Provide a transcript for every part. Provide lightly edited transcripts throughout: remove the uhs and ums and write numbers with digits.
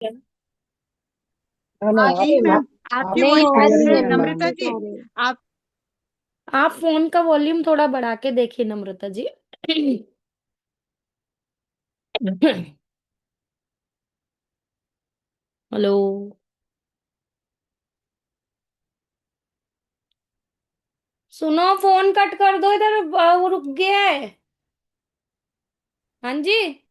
हाँ नहीं जी, ma'am, ma'am. आपकी नहीं वॉइस हो आ रही रही है है मैम, नम्रता नहीं जी। हो रही। आप आप फोन का वॉल्यूम थोड़ा बढ़ा के देखिए नम्रता जी। हेलो। सुनो, फोन कट कर दो इधर, वो रुक गया है। हाँ जी।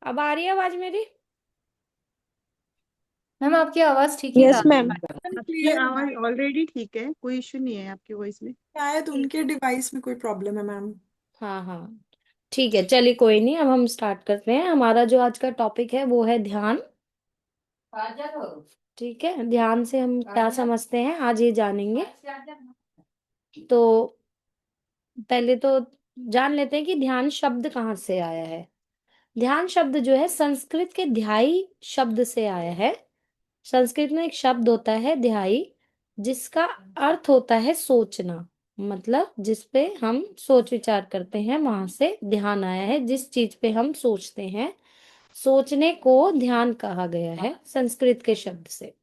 अब आ रही है आवाज मेरी? मैम आपकी आवाज ठीक ही जा यस रही मैम। है। आपकी आवाज ऑलरेडी ठीक है, कोई इश्यू नहीं है आपकी वॉइस में। शायद उनके डिवाइस में कोई प्रॉब्लम है मैम। हाँ हाँ, ठीक है, चलिए कोई नहीं, अब हम स्टार्ट करते हैं। हमारा जो आज का टॉपिक है वो है ध्यान। ठीक है, ध्यान से हम क्या समझते हैं आज ये जानेंगे। तो पहले तो जान लेते हैं कि ध्यान शब्द कहाँ से आया है। ध्यान शब्द जो है संस्कृत के ध्याई शब्द से आया है। संस्कृत में एक शब्द होता है ध्याई, जिसका अर्थ होता है सोचना। मतलब जिस पे हम सोच विचार करते हैं, वहां से ध्यान आया है। जिस चीज पे हम सोचते हैं, सोचने को ध्यान कहा गया है संस्कृत के शब्द से।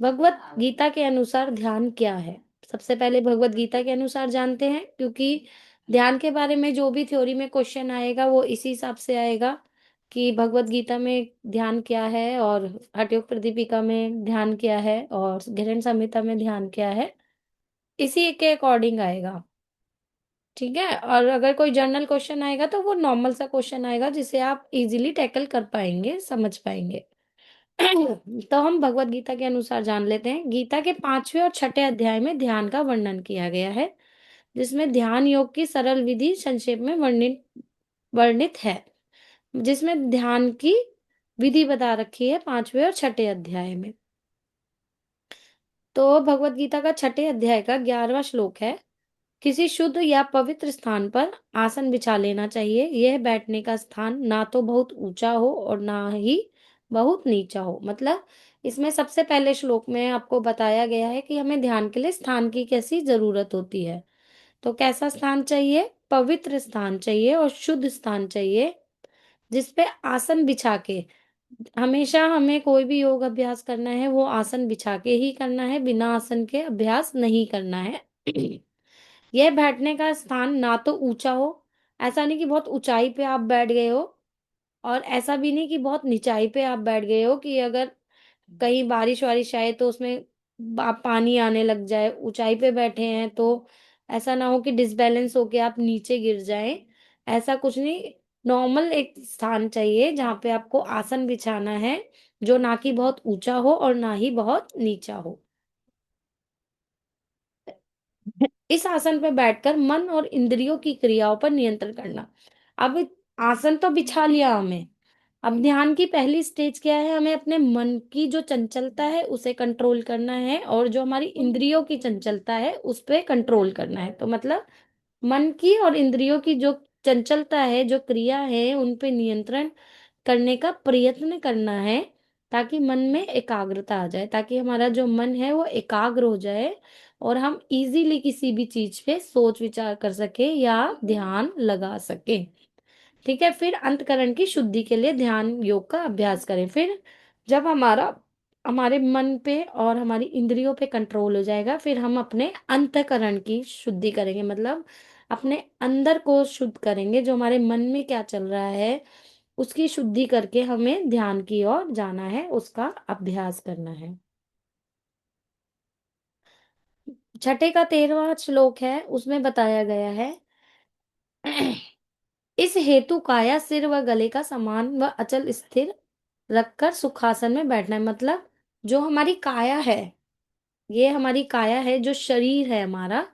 भगवत गीता के अनुसार ध्यान क्या है? सबसे पहले भगवत गीता के अनुसार जानते हैं, क्योंकि ध्यान के बारे में जो भी थ्योरी में क्वेश्चन आएगा वो इसी हिसाब से आएगा कि भगवत गीता में ध्यान क्या है, और हठयोग प्रदीपिका में ध्यान क्या है, और गहन संहिता में ध्यान क्या है, इसी के अकॉर्डिंग आएगा। ठीक है, और अगर कोई जनरल क्वेश्चन आएगा तो वो नॉर्मल सा क्वेश्चन आएगा जिसे आप इजीली टैकल कर पाएंगे, समझ पाएंगे। तो हम भगवत गीता के अनुसार जान लेते हैं। गीता के 5वें और 6ठे अध्याय में ध्यान का वर्णन किया गया है, जिसमें ध्यान योग की सरल विधि संक्षेप में वर्णित वर्णित है। जिसमें ध्यान की विधि बता रखी है 5वें और 6ठे अध्याय में। तो भगवत गीता का 6ठे अध्याय का 11वां श्लोक है, किसी शुद्ध या पवित्र स्थान पर आसन बिछा लेना चाहिए। यह बैठने का स्थान ना तो बहुत ऊंचा हो और ना ही बहुत नीचा हो। मतलब इसमें सबसे पहले श्लोक में आपको बताया गया है कि हमें ध्यान के लिए स्थान की कैसी जरूरत होती है। तो कैसा स्थान चाहिए? पवित्र स्थान चाहिए और शुद्ध स्थान चाहिए, जिसपे आसन बिछा के, हमेशा हमें कोई भी योग अभ्यास करना है वो आसन बिछा के ही करना है, बिना आसन के अभ्यास नहीं करना है। यह बैठने का स्थान ना तो ऊंचा हो, ऐसा नहीं कि बहुत ऊंचाई पे आप बैठ गए हो, और ऐसा भी नहीं कि बहुत निचाई पे आप बैठ गए हो कि अगर कहीं बारिश वारिश आए तो उसमें पानी आने लग जाए। ऊंचाई पे बैठे हैं तो ऐसा ना हो कि डिसबैलेंस होके आप नीचे गिर जाएं। ऐसा कुछ नहीं, नॉर्मल एक स्थान चाहिए जहाँ पे आपको आसन बिछाना है, जो ना कि बहुत ऊंचा हो और ना ही बहुत नीचा हो। इस आसन पर बैठकर मन और इंद्रियों की क्रियाओं पर नियंत्रण करना। अब आसन तो बिछा लिया हमें, अब ध्यान की पहली स्टेज क्या है? हमें अपने मन की जो चंचलता है उसे कंट्रोल करना है, और जो हमारी इंद्रियों की चंचलता है उस पे कंट्रोल करना है। तो मतलब मन की और इंद्रियों की जो चंचलता है, जो क्रिया है, उन पे नियंत्रण करने का प्रयत्न करना है, ताकि मन में एकाग्रता आ जाए, ताकि हमारा जो मन है वो एकाग्र हो जाए और हम इजीली किसी भी चीज पे सोच विचार कर सके या ध्यान लगा सके। ठीक है, फिर अंतकरण की शुद्धि के लिए ध्यान योग का अभ्यास करें। फिर जब हमारा हमारे मन पे और हमारी इंद्रियों पे कंट्रोल हो जाएगा, फिर हम अपने अंतकरण की शुद्धि करेंगे। मतलब अपने अंदर को शुद्ध करेंगे, जो हमारे मन में क्या चल रहा है उसकी शुद्धि करके हमें ध्यान की ओर जाना है, उसका अभ्यास करना है। छठे का 13वां श्लोक है, उसमें बताया गया है, इस हेतु काया सिर व गले का समान व अचल स्थिर रखकर सुखासन में बैठना है। मतलब जो हमारी काया है, ये हमारी काया है, जो शरीर है हमारा,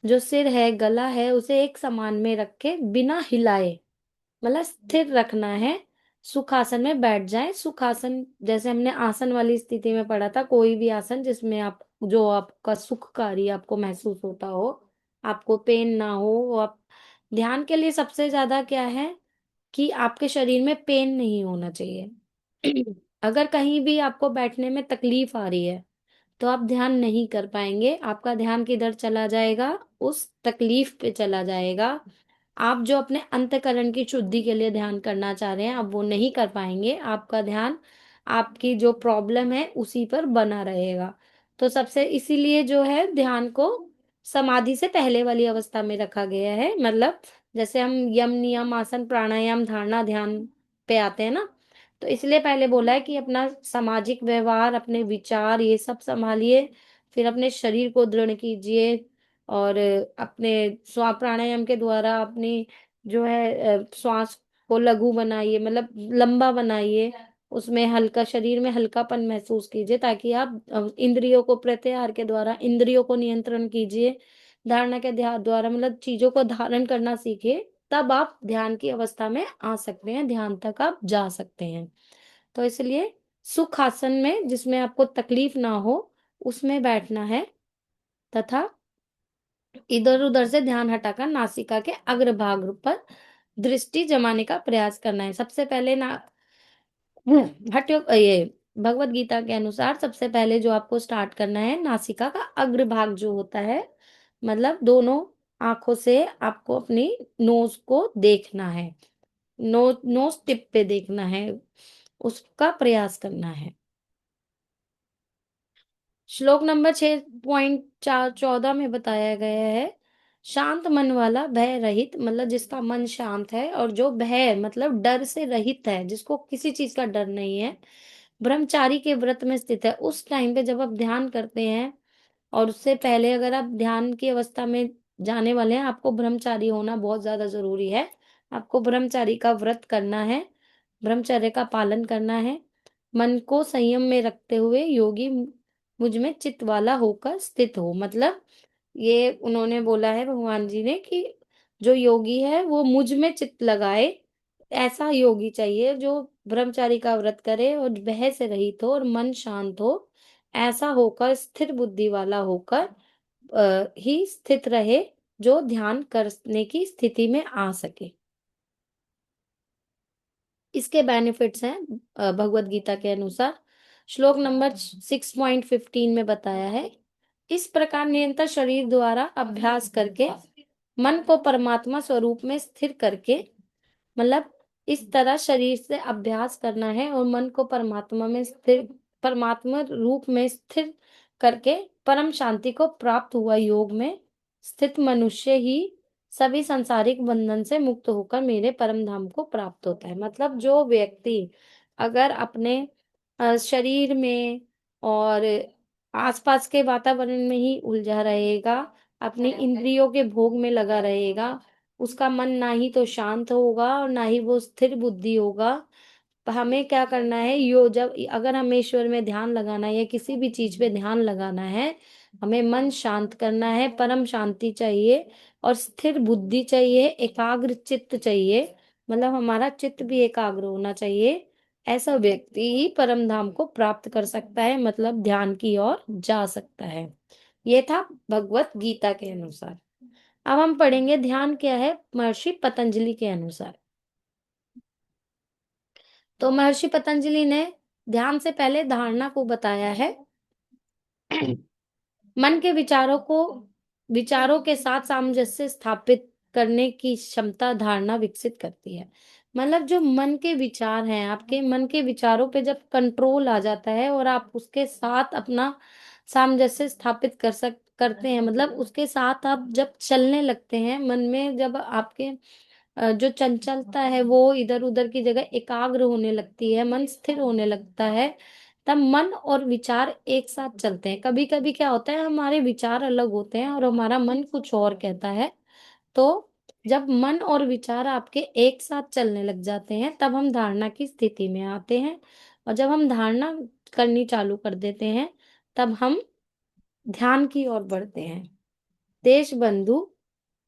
जो सिर है गला है, उसे एक समान में रख के बिना हिलाए, मतलब स्थिर रखना है। सुखासन में बैठ जाए। सुखासन जैसे हमने आसन वाली स्थिति में पढ़ा था, कोई भी आसन जिसमें आप, जो आपका सुखकारी आपको महसूस होता हो, आपको पेन ना हो, वो आप, ध्यान के लिए सबसे ज्यादा क्या है कि आपके शरीर में पेन नहीं होना चाहिए। अगर कहीं भी आपको बैठने में तकलीफ आ रही है तो आप ध्यान नहीं कर पाएंगे। आपका ध्यान किधर चला जाएगा? उस तकलीफ पे चला जाएगा। आप जो अपने अंतःकरण की शुद्धि के लिए ध्यान करना चाह रहे हैं, आप वो नहीं कर पाएंगे। आपका ध्यान आपकी जो प्रॉब्लम है उसी पर बना रहेगा। तो सबसे इसीलिए जो है ध्यान को समाधि से पहले वाली अवस्था में रखा गया है। मतलब जैसे हम यम नियम आसन प्राणायाम धारणा ध्यान पे आते हैं ना, तो इसलिए पहले बोला है कि अपना सामाजिक व्यवहार, अपने विचार ये सब संभालिए, फिर अपने शरीर को दृढ़ कीजिए और अपने प्राणायाम के द्वारा अपनी जो है श्वास को लघु बनाइए, मतलब लंबा बनाइए। उसमें हल्का, शरीर में हल्कापन महसूस कीजिए ताकि आप इंद्रियों को प्रत्याहार के द्वारा इंद्रियों को नियंत्रण कीजिए। धारणा के द्वारा मतलब चीजों को धारण करना सीखिए, तब आप ध्यान की अवस्था में आ सकते हैं, ध्यान तक आप जा सकते हैं। तो इसलिए सुख आसन में, जिसमें आपको तकलीफ ना हो, उसमें बैठना है तथा इधर उधर से ध्यान हटाकर नासिका के अग्रभाग पर दृष्टि जमाने का प्रयास करना है। सबसे पहले ना हटियो ये भगवत गीता के अनुसार सबसे पहले जो आपको स्टार्ट करना है, नासिका का अग्रभाग जो होता है, मतलब दोनों आंखों से आपको अपनी नोज को देखना है। नोज टिप पे देखना है, उसका प्रयास करना है। श्लोक नंबर 6.14 में बताया गया है, शांत मन वाला भय रहित, मतलब जिसका मन शांत है और जो भय मतलब डर से रहित है, जिसको किसी चीज का डर नहीं है, ब्रह्मचारी के व्रत में स्थित है। उस टाइम पे जब आप ध्यान करते हैं और उससे पहले अगर आप ध्यान की अवस्था में जाने वाले हैं, आपको ब्रह्मचारी होना बहुत ज्यादा जरूरी है। आपको ब्रह्मचारी का व्रत करना है, ब्रह्मचर्य का पालन करना है। मन को संयम में रखते हुए योगी मुझ में चित्त वाला होकर स्थित हो। मतलब ये उन्होंने बोला है भगवान जी ने कि जो योगी है वो मुझ में चित्त लगाए। ऐसा योगी चाहिए जो ब्रह्मचारी का व्रत करे और भय से रहित हो और मन शांत हो। ऐसा होकर स्थिर बुद्धि वाला होकर ही स्थित रहे, जो ध्यान करने की स्थिति में आ सके। इसके बेनिफिट्स हैं भगवत गीता के अनुसार। श्लोक नंबर 6.15 में बताया है, इस प्रकार निरंतर शरीर द्वारा अभ्यास करके मन को परमात्मा स्वरूप में स्थिर करके, मतलब इस तरह शरीर से अभ्यास करना है और मन को परमात्मा में स्थिर, परमात्मा रूप में स्थिर करके परम शांति को प्राप्त हुआ योग में स्थित मनुष्य ही सभी सांसारिक बंधन से मुक्त होकर मेरे परम धाम को प्राप्त होता है। मतलब जो व्यक्ति अगर अपने शरीर में और आसपास के वातावरण में ही उलझा रहेगा, अपनी इंद्रियों के भोग में लगा रहेगा, उसका मन ना ही तो शांत होगा और ना ही वो स्थिर बुद्धि होगा। हमें क्या करना है, यो जब अगर हमें ईश्वर में ध्यान लगाना है या किसी भी चीज पे ध्यान लगाना है, हमें मन शांत करना है, परम शांति चाहिए और स्थिर बुद्धि चाहिए, एकाग्र चित्त चाहिए। मतलब हमारा चित्त भी एकाग्र होना चाहिए। ऐसा व्यक्ति ही परम धाम को प्राप्त कर सकता है, मतलब ध्यान की ओर जा सकता है। ये था भगवत गीता के अनुसार। अब हम पढ़ेंगे ध्यान क्या है महर्षि पतंजलि के अनुसार। तो महर्षि पतंजलि ने ध्यान से पहले धारणा को बताया है। मन के विचारों के साथ सामंजस्य स्थापित करने की क्षमता धारणा विकसित करती है। मतलब जो मन के विचार हैं, आपके मन के विचारों पे जब कंट्रोल आ जाता है और आप उसके साथ अपना सामंजस्य स्थापित करते हैं, मतलब उसके साथ आप जब चलने लगते हैं, मन में जब आपके जो चंचलता है वो इधर उधर की जगह एकाग्र होने लगती है, मन स्थिर होने लगता है, तब मन और विचार एक साथ चलते हैं। कभी कभी क्या होता है, हमारे विचार अलग होते हैं और हमारा मन कुछ और कहता है। तो जब मन और विचार आपके एक साथ चलने लग जाते हैं, तब हम धारणा की स्थिति में आते हैं। और जब हम धारणा करनी चालू कर देते हैं, तब हम ध्यान की ओर बढ़ते हैं। देश बंधु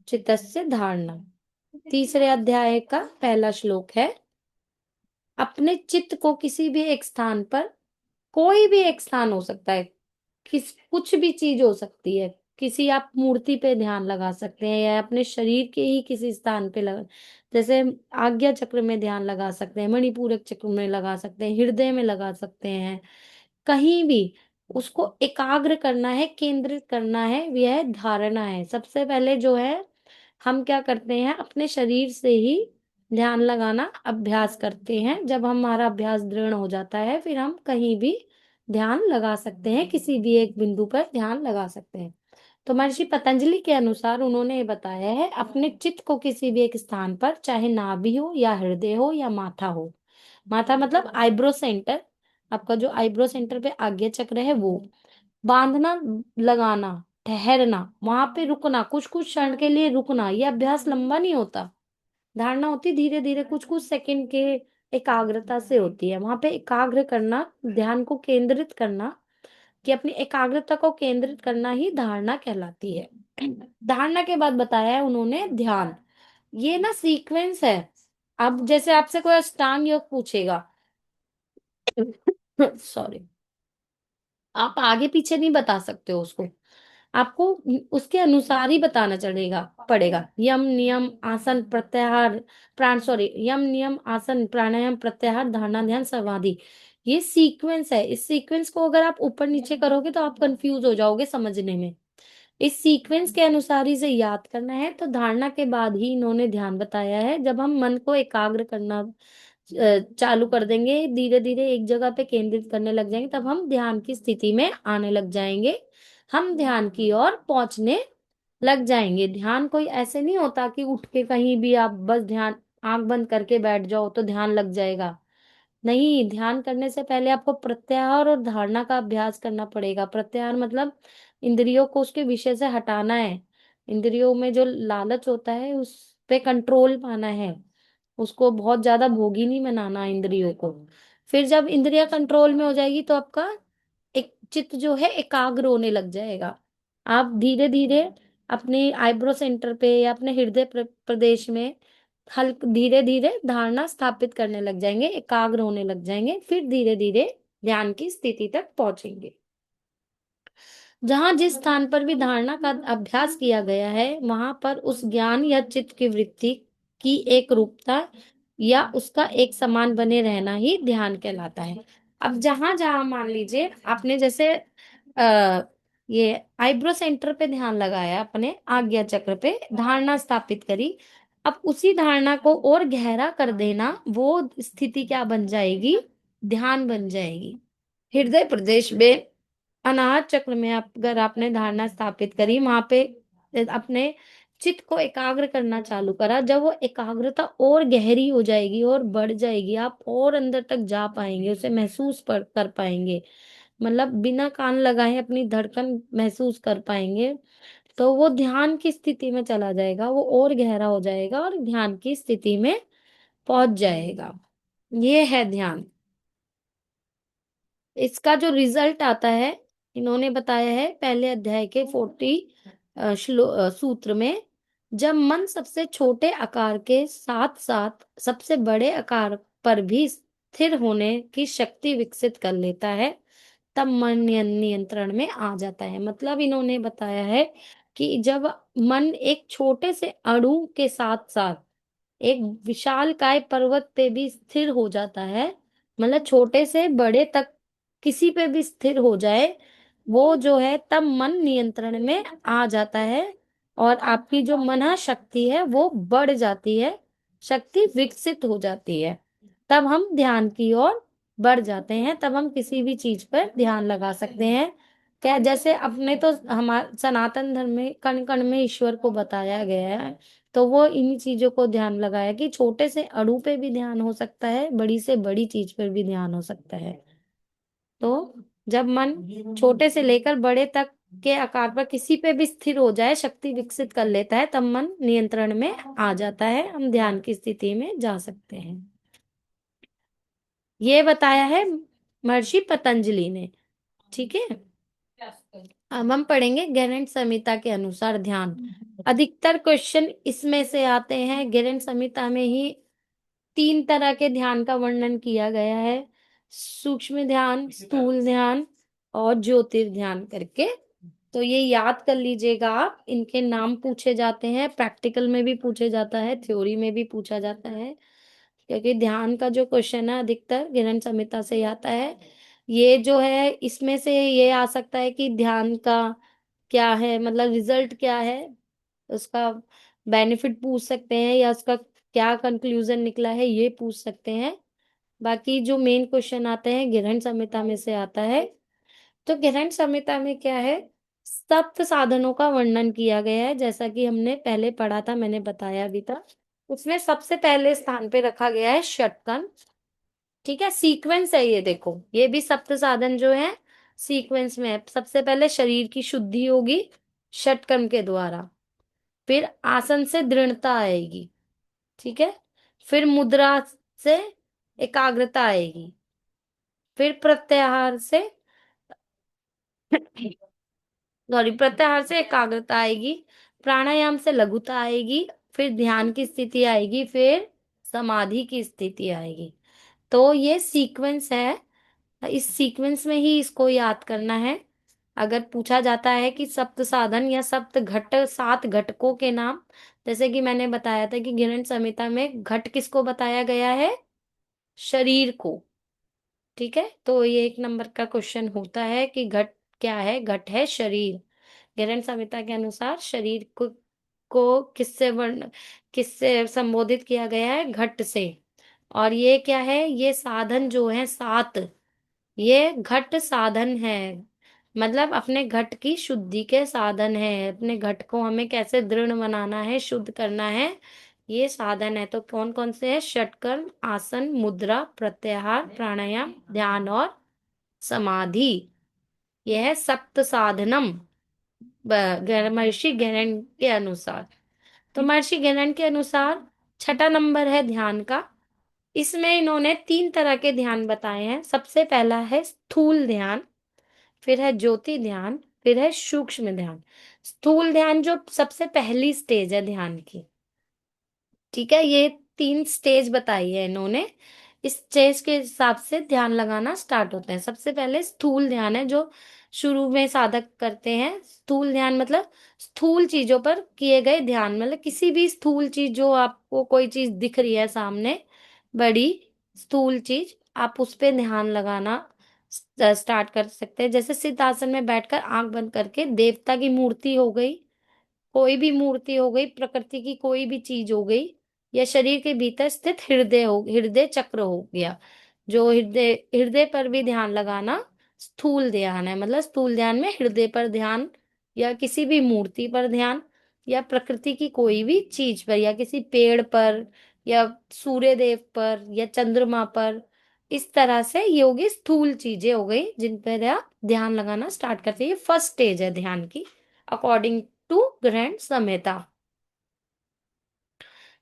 चित्तस्य धारणा, तीसरे अध्याय का पहला श्लोक है। अपने चित्त को किसी भी एक स्थान पर, कोई भी एक स्थान हो सकता है, कुछ भी चीज हो सकती है, किसी आप मूर्ति पे ध्यान लगा सकते हैं या अपने शरीर के ही किसी स्थान पे लगा, जैसे आज्ञा चक्र में ध्यान लगा सकते हैं, मणिपूरक चक्र में लगा सकते हैं, हृदय में लगा सकते हैं, कहीं भी। उसको एकाग्र करना है, केंद्रित करना है, यह धारणा है। सबसे पहले जो है हम क्या करते हैं, अपने शरीर से ही ध्यान लगाना अभ्यास करते हैं। जब हमारा अभ्यास दृढ़ हो जाता है फिर हम कहीं भी ध्यान लगा सकते हैं, किसी भी एक बिंदु पर ध्यान लगा सकते हैं। तो महर्षि पतंजलि के अनुसार उन्होंने ये बताया है, अपने चित्त को किसी भी एक स्थान पर, चाहे नाभि हो या हृदय हो या माथा हो, माथा मतलब आईब्रो सेंटर, आपका जो आईब्रो सेंटर पे आज्ञा चक्र है वो, बांधना, लगाना, ठहरना, वहां पे रुकना, कुछ कुछ क्षण के लिए रुकना। ये अभ्यास लंबा नहीं होता, धारणा होती धीरे धीरे कुछ कुछ सेकंड के एकाग्रता से होती है। वहां पे एकाग्र करना, ध्यान को केंद्रित करना, कि अपनी एकाग्रता को केंद्रित करना ही धारणा कहलाती है। धारणा के बाद बताया है उन्होंने ध्यान। ये ना सीक्वेंस है। अब जैसे आपसे कोई अष्टांग योग पूछेगा, सॉरी, आप आगे पीछे नहीं बता सकते हो उसको, आपको उसके अनुसार ही बताना चलेगा पड़ेगा। यम नियम आसन प्रत्याहार प्राण सॉरी यम नियम आसन प्राणायाम प्रत्याहार धारणा ध्यान समाधि, ये सीक्वेंस है। इस सीक्वेंस को अगर आप ऊपर नीचे करोगे तो आप कंफ्यूज हो जाओगे समझने में। इस सीक्वेंस के अनुसार ही से याद करना है। तो धारणा के बाद ही इन्होंने ध्यान बताया है। जब हम मन को एकाग्र करना चालू कर देंगे, धीरे धीरे एक जगह पे केंद्रित करने लग जाएंगे, तब हम ध्यान की स्थिति में आने लग जाएंगे, हम ध्यान की ओर पहुंचने लग जाएंगे। ध्यान कोई ऐसे नहीं होता कि उठ के कहीं भी आप बस ध्यान आंख बंद करके बैठ जाओ तो ध्यान लग जाएगा। नहीं, ध्यान करने से पहले आपको प्रत्याहार और धारणा का अभ्यास करना पड़ेगा। प्रत्याहार मतलब इंद्रियों को उसके विषय से हटाना है, इंद्रियों में जो लालच होता है उस पे कंट्रोल पाना है, उसको बहुत ज्यादा भोगी नहीं बनाना इंद्रियों को। फिर जब इंद्रिया कंट्रोल में हो जाएगी तो आपका एक चित्त जो है एकाग्र होने लग जाएगा। आप धीरे धीरे अपने आईब्रो सेंटर पे या अपने हृदय प्रदेश में हल्क धीरे धीरे धारणा स्थापित करने लग जाएंगे, एकाग्र होने लग जाएंगे, फिर धीरे धीरे ध्यान की स्थिति तक पहुंचेंगे। जहां जिस स्थान पर भी धारणा का अभ्यास किया गया है वहां पर उस ज्ञान या चित्त की वृत्ति की एक रूपता या उसका एक समान बने रहना ही ध्यान कहलाता है। अब जहां जहां मान लीजिए आपने जैसे आ, ये आईब्रो सेंटर पे ध्यान लगाया, अपने आज्ञा चक्र पे धारणा स्थापित करी, अब उसी धारणा को और गहरा कर देना, वो स्थिति क्या बन जाएगी, ध्यान बन जाएगी। हृदय प्रदेश में अनाहत चक्र में आप अगर आपने धारणा स्थापित करी, वहां पे अपने चित्त को एकाग्र करना चालू करा, जब वो एकाग्रता और गहरी हो जाएगी और बढ़ जाएगी, आप और अंदर तक जा पाएंगे, उसे महसूस कर पाएंगे, मतलब बिना कान लगाए अपनी धड़कन महसूस कर पाएंगे। तो वो ध्यान की स्थिति में चला जाएगा, वो और गहरा हो जाएगा और ध्यान की स्थिति में पहुंच जाएगा। ये है ध्यान। इसका जो रिजल्ट आता है इन्होंने बताया है पहले अध्याय के 40 सूत्र में, जब मन सबसे छोटे आकार के साथ साथ सबसे बड़े आकार पर भी स्थिर होने की शक्ति विकसित कर लेता है, तब मन नियंत्रण में आ जाता है। मतलब इन्होंने बताया है कि जब मन एक छोटे से अणु के साथ साथ एक विशालकाय पर्वत पे भी स्थिर हो जाता है, मतलब छोटे से बड़े तक किसी पे भी स्थिर हो जाए, वो जो है तब मन नियंत्रण में आ जाता है और आपकी जो मन शक्ति है वो बढ़ जाती है, शक्ति विकसित हो जाती है, तब हम ध्यान की ओर बढ़ जाते हैं, तब हम किसी भी चीज पर ध्यान लगा सकते हैं। क्या जैसे अपने तो हमारे सनातन धर्म में कण कण में ईश्वर को बताया गया है, तो वो इन्हीं चीजों को ध्यान लगाया कि छोटे से अणु पे भी ध्यान हो सकता है, बड़ी से बड़ी चीज पर भी ध्यान हो सकता है। तो जब मन छोटे से लेकर बड़े तक के आकार पर किसी पे भी स्थिर हो जाए, शक्ति विकसित कर लेता है, तब मन नियंत्रण में आ जाता है, हम ध्यान की स्थिति में जा सकते हैं। ये बताया है महर्षि पतंजलि ने। ठीक है, अब हम पढ़ेंगे गैरेंट संहिता के अनुसार ध्यान। अधिकतर क्वेश्चन इसमें से आते हैं। गैरेंट संहिता में ही 3 तरह के ध्यान का वर्णन किया गया है, सूक्ष्म ध्यान, स्थूल ध्यान और ज्योतिर्ध्यान करके। तो ये याद कर लीजिएगा आप, इनके नाम पूछे जाते हैं, प्रैक्टिकल में भी पूछे जाता है, थ्योरी में भी पूछा जाता है, क्योंकि ध्यान का जो क्वेश्चन है अधिकतर गैरेंट संहिता से ही आता है। ये जो है इसमें से ये आ सकता है कि ध्यान का क्या है, मतलब रिजल्ट क्या है, उसका बेनिफिट पूछ सकते हैं, या उसका क्या कंक्लूजन निकला है ये पूछ सकते हैं। बाकी जो मेन क्वेश्चन आते हैं ग्रहण संहिता में से आता है। तो ग्रहण संहिता में क्या है, सप्त साधनों का वर्णन किया गया है, जैसा कि हमने पहले पढ़ा था, मैंने बताया भी था। उसमें सबसे पहले स्थान पे रखा गया है षटकन। ठीक है, सीक्वेंस है ये, देखो ये भी सप्त साधन जो है सीक्वेंस में है। सबसे पहले शरीर की शुद्धि होगी षटकन के द्वारा, फिर आसन से दृढ़ता आएगी, ठीक है, फिर मुद्रा से एकाग्रता आएगी, फिर प्रत्याहार से सॉरी प्रत्याहार से एकाग्रता आएगी, प्राणायाम से लघुता आएगी, फिर ध्यान की स्थिति आएगी, फिर समाधि की स्थिति आएगी। तो ये सीक्वेंस है, इस सीक्वेंस में ही इसको याद करना है। अगर पूछा जाता है कि सप्त साधन या सप्त घट, सात घटकों के नाम, जैसे कि मैंने बताया था कि गिरण संहिता में घट किसको बताया गया है, शरीर को। ठीक है, तो ये 1 नंबर का क्वेश्चन होता है कि घट क्या है, घट है शरीर। गिरण संहिता के अनुसार शरीर को किससे संबोधित किया गया है, घट से। और ये क्या है, ये साधन जो है 7, ये घट साधन है, मतलब अपने घट की शुद्धि के साधन है। अपने घट को हमें कैसे दृढ़ बनाना है, शुद्ध करना है, ये साधन है। तो कौन कौन से है, षटकर्म, आसन, मुद्रा, प्रत्याहार, प्राणायाम, ध्यान और समाधि। यह है सप्त साधनम महर्षि गहन के अनुसार। तो महर्षि गहन के अनुसार छठा नंबर है ध्यान का। इसमें इन्होंने 3 तरह के ध्यान बताए हैं। सबसे पहला है स्थूल ध्यान, फिर है ज्योति ध्यान, फिर है सूक्ष्म ध्यान। स्थूल ध्यान जो सबसे पहली स्टेज है ध्यान की, ठीक है, ये 3 स्टेज बताई है इन्होंने। इस स्टेज के हिसाब से ध्यान लगाना स्टार्ट होता है। सबसे पहले स्थूल ध्यान है जो शुरू में साधक करते हैं। स्थूल ध्यान मतलब स्थूल चीजों पर किए गए ध्यान, मतलब किसी भी स्थूल चीज, जो आपको कोई चीज दिख रही है सामने, बड़ी स्थूल चीज, आप उस पे ध्यान लगाना स्टार्ट कर सकते हैं। जैसे सिद्ध आसन में बैठकर आंख बंद करके देवता की मूर्ति हो गई, कोई भी मूर्ति हो गई, प्रकृति की कोई भी चीज हो गई, या शरीर के भीतर स्थित हृदय चक्र हो गया, जो हृदय हृदय पर भी ध्यान लगाना स्थूल ध्यान है। मतलब स्थूल ध्यान में हृदय पर ध्यान, या किसी भी मूर्ति पर ध्यान, या प्रकृति की कोई भी चीज पर, या किसी पेड़ पर, या सूर्य देव पर, या चंद्रमा पर। इस तरह से ये होगी स्थूल चीजें हो गई जिन पर आप ध्यान लगाना स्टार्ट करते हैं। ये फर्स्ट स्टेज है ध्यान की अकॉर्डिंग टू ग्रहण संहिता।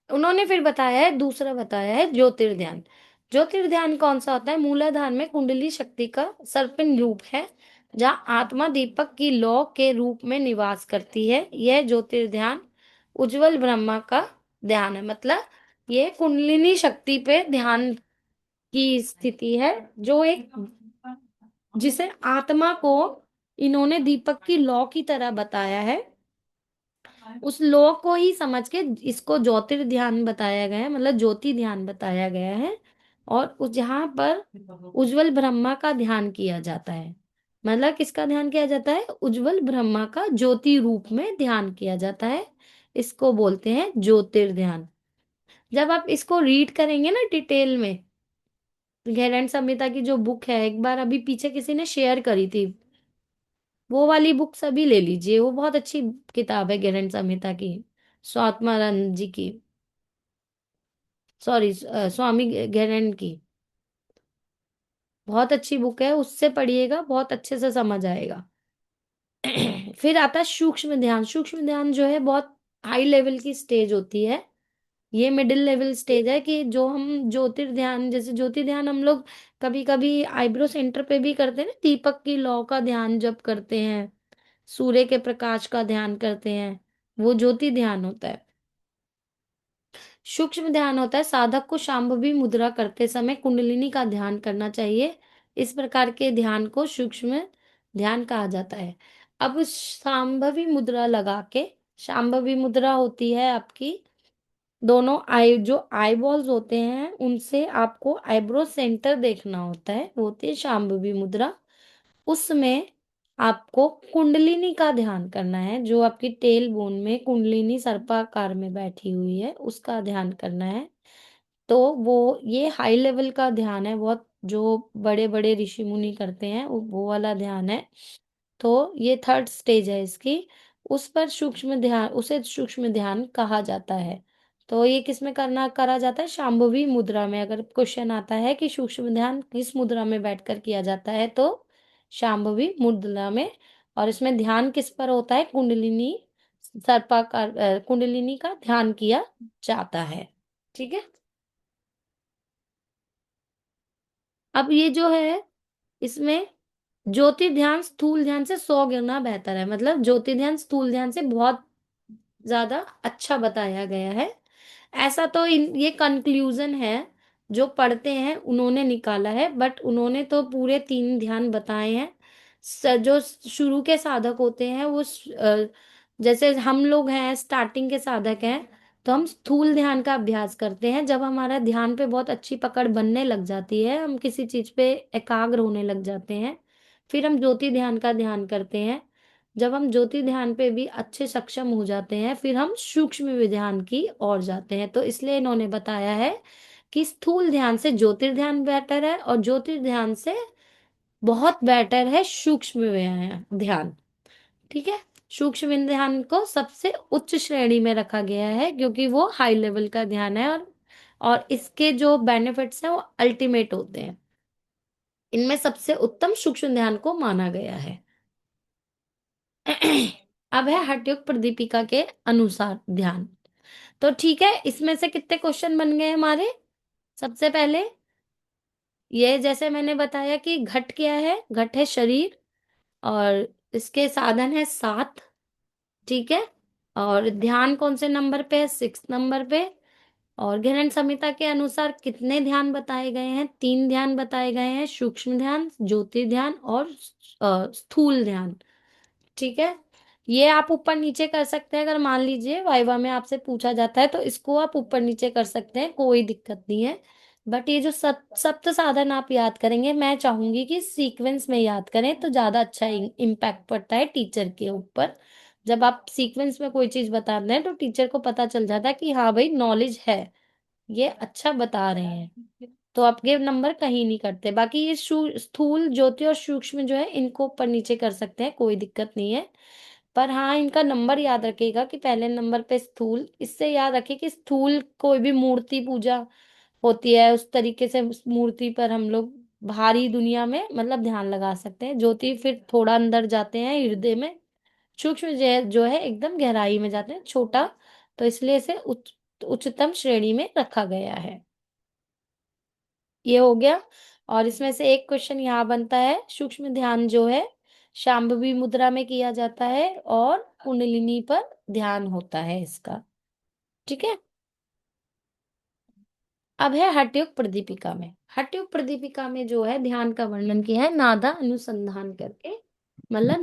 उन्होंने फिर बताया है, दूसरा बताया है ज्योतिर्ध्यान। ज्योतिर्ध्यान कौन सा होता है, मूलाधार में कुंडली शक्ति का सर्पिल रूप है, जहाँ आत्मा दीपक की लौ के रूप में निवास करती है। यह ज्योतिर्ध्यान उज्जवल ब्रह्मा का ध्यान है। मतलब ये कुंडलिनी शक्ति पे ध्यान की स्थिति है, जो एक, जिसे आत्मा को इन्होंने दीपक की लौ की तरह बताया है। उस लौ को ही समझ के इसको ज्योतिर ध्यान बताया गया है, मतलब ज्योति ध्यान बताया गया है। और उस जहां पर उज्जवल ब्रह्मा का ध्यान किया जाता है, मतलब किसका ध्यान किया जाता है, उज्जवल ब्रह्मा का ज्योति रूप में ध्यान किया जाता है। इसको बोलते हैं ज्योतिर्ध्यान। जब आप इसको रीड करेंगे ना डिटेल में, गहन संहिता की जो बुक है, एक बार अभी पीछे किसी ने शेयर करी थी, वो वाली बुक सभी ले लीजिए, वो बहुत अच्छी किताब है गहन संहिता की, स्वात्मानंद जी की, सॉरी स्वामी गहन की। बहुत अच्छी बुक है, उससे पढ़िएगा, बहुत अच्छे से समझ आएगा। फिर आता है सूक्ष्म ध्यान। सूक्ष्म ध्यान जो है बहुत हाई लेवल की स्टेज होती है। ये मिडिल लेवल स्टेज है कि जो हम ज्योतिर्ध्यान, जैसे ज्योति ध्यान हम लोग कभी कभी आईब्रो सेंटर पे भी करते हैं ना, दीपक की लौ का ध्यान जब करते हैं, सूर्य के प्रकाश का ध्यान करते हैं, वो ज्योति ध्यान होता है। सूक्ष्म ध्यान होता है साधक को शांभवी मुद्रा करते समय कुंडलिनी का ध्यान करना चाहिए। इस प्रकार के ध्यान को सूक्ष्म ध्यान कहा जाता है। अब उस शांभवी मुद्रा लगा के, शांभवी मुद्रा होती है आपकी दोनों आई जो आई बॉल्स होते हैं उनसे आपको आईब्रो सेंटर देखना होता है, वो होती है शांभवी मुद्रा। उसमें आपको कुंडलिनी का ध्यान करना है, जो आपकी टेल बोन में कुंडलिनी सर्पाकार में बैठी हुई है उसका ध्यान करना है। तो वो ये हाई लेवल का ध्यान है, बहुत जो बड़े बड़े ऋषि मुनि करते हैं वो वाला ध्यान है। तो ये थर्ड स्टेज है इसकी। उस पर सूक्ष्म ध्यान, उसे सूक्ष्म ध्यान कहा जाता है। तो ये किस में करना करा जाता है? शांभवी मुद्रा में। अगर क्वेश्चन आता है कि सूक्ष्म ध्यान किस मुद्रा में बैठकर किया जाता है, तो शांभवी मुद्रा में। और इसमें ध्यान किस पर होता है? कुंडलिनी सर्पाकार कुंडलिनी का ध्यान किया जाता है। ठीक है। अब ये जो है, इसमें ज्योति ध्यान स्थूल ध्यान से 100 गुना बेहतर है। मतलब ज्योति ध्यान स्थूल ध्यान से बहुत ज्यादा अच्छा बताया गया है। ऐसा तो ये कंक्लूजन है, जो पढ़ते हैं उन्होंने निकाला है, बट उन्होंने तो पूरे 3 ध्यान बताए हैं। जो शुरू के साधक होते हैं वो जैसे हम लोग हैं स्टार्टिंग के साधक हैं, तो हम स्थूल ध्यान का अभ्यास करते हैं। जब हमारा ध्यान पे बहुत अच्छी पकड़ बनने लग जाती है, हम किसी चीज पे एकाग्र होने लग जाते हैं, फिर हम ज्योति ध्यान का ध्यान करते हैं। जब हम ज्योति ध्यान पे भी अच्छे सक्षम हो जाते हैं, फिर हम सूक्ष्म ध्यान की ओर जाते हैं। तो इसलिए इन्होंने बताया है कि स्थूल ध्यान से ज्योतिर्ध्यान बेटर है, और ज्योतिर्ध्यान से बहुत बेटर है सूक्ष्म ध्यान। ठीक है। सूक्ष्म ध्यान को सबसे उच्च श्रेणी में रखा गया है, क्योंकि वो हाई लेवल का ध्यान है, और इसके जो बेनिफिट्स हैं वो अल्टीमेट होते हैं। इनमें सबसे उत्तम सूक्ष्म ध्यान को माना गया है। अब है हठयोग प्रदीपिका के अनुसार ध्यान। तो ठीक है, इसमें से कितने क्वेश्चन बन गए हमारे? सबसे पहले ये जैसे मैंने बताया कि घट क्या है? घट है शरीर, और इसके साधन है 7। ठीक है। और ध्यान कौन से नंबर पे है? 6 नंबर पे। और गहन संहिता के अनुसार कितने ध्यान बताए गए हैं? 3 ध्यान बताए गए हैं, सूक्ष्म ध्यान, ज्योति ध्यान और स्थूल ध्यान। ठीक है। ये आप ऊपर नीचे कर सकते हैं, अगर मान लीजिए वाइवा में आपसे पूछा जाता है तो इसको आप ऊपर नीचे कर सकते हैं, कोई दिक्कत नहीं है। बट ये जो सप्त साधन आप याद करेंगे, मैं चाहूंगी कि सीक्वेंस में याद करें तो ज्यादा अच्छा इम्पैक्ट पड़ता है टीचर के ऊपर। जब आप सीक्वेंस में कोई चीज बताते हैं तो टीचर को पता चल जाता है कि हाँ भाई नॉलेज है, ये अच्छा बता रहे हैं। तो आपके नंबर कहीं नहीं कटते। बाकी ये स्थूल, ज्योति और सूक्ष्म जो है इनको ऊपर नीचे कर सकते हैं, कोई दिक्कत नहीं है। पर हाँ, इनका नंबर याद रखिएगा कि पहले नंबर पे स्थूल। इससे याद रखिए कि स्थूल कोई भी मूर्ति पूजा होती है उस तरीके से उस मूर्ति पर हम लोग भारी दुनिया में मतलब ध्यान लगा सकते हैं। ज्योति फिर थोड़ा अंदर जाते हैं हृदय में। सूक्ष्म जो है एकदम गहराई में जाते हैं, छोटा। तो इसलिए इसे उच्चतम श्रेणी में रखा गया है। ये हो गया। और इसमें से एक क्वेश्चन यहाँ बनता है, सूक्ष्म ध्यान जो है शांभवी मुद्रा में किया जाता है और कुंडलिनी पर ध्यान होता है इसका। ठीक है। अब है हठयोग प्रदीपिका में। हठयोग प्रदीपिका में जो है ध्यान का वर्णन किया है नादा अनुसंधान करके। मतलब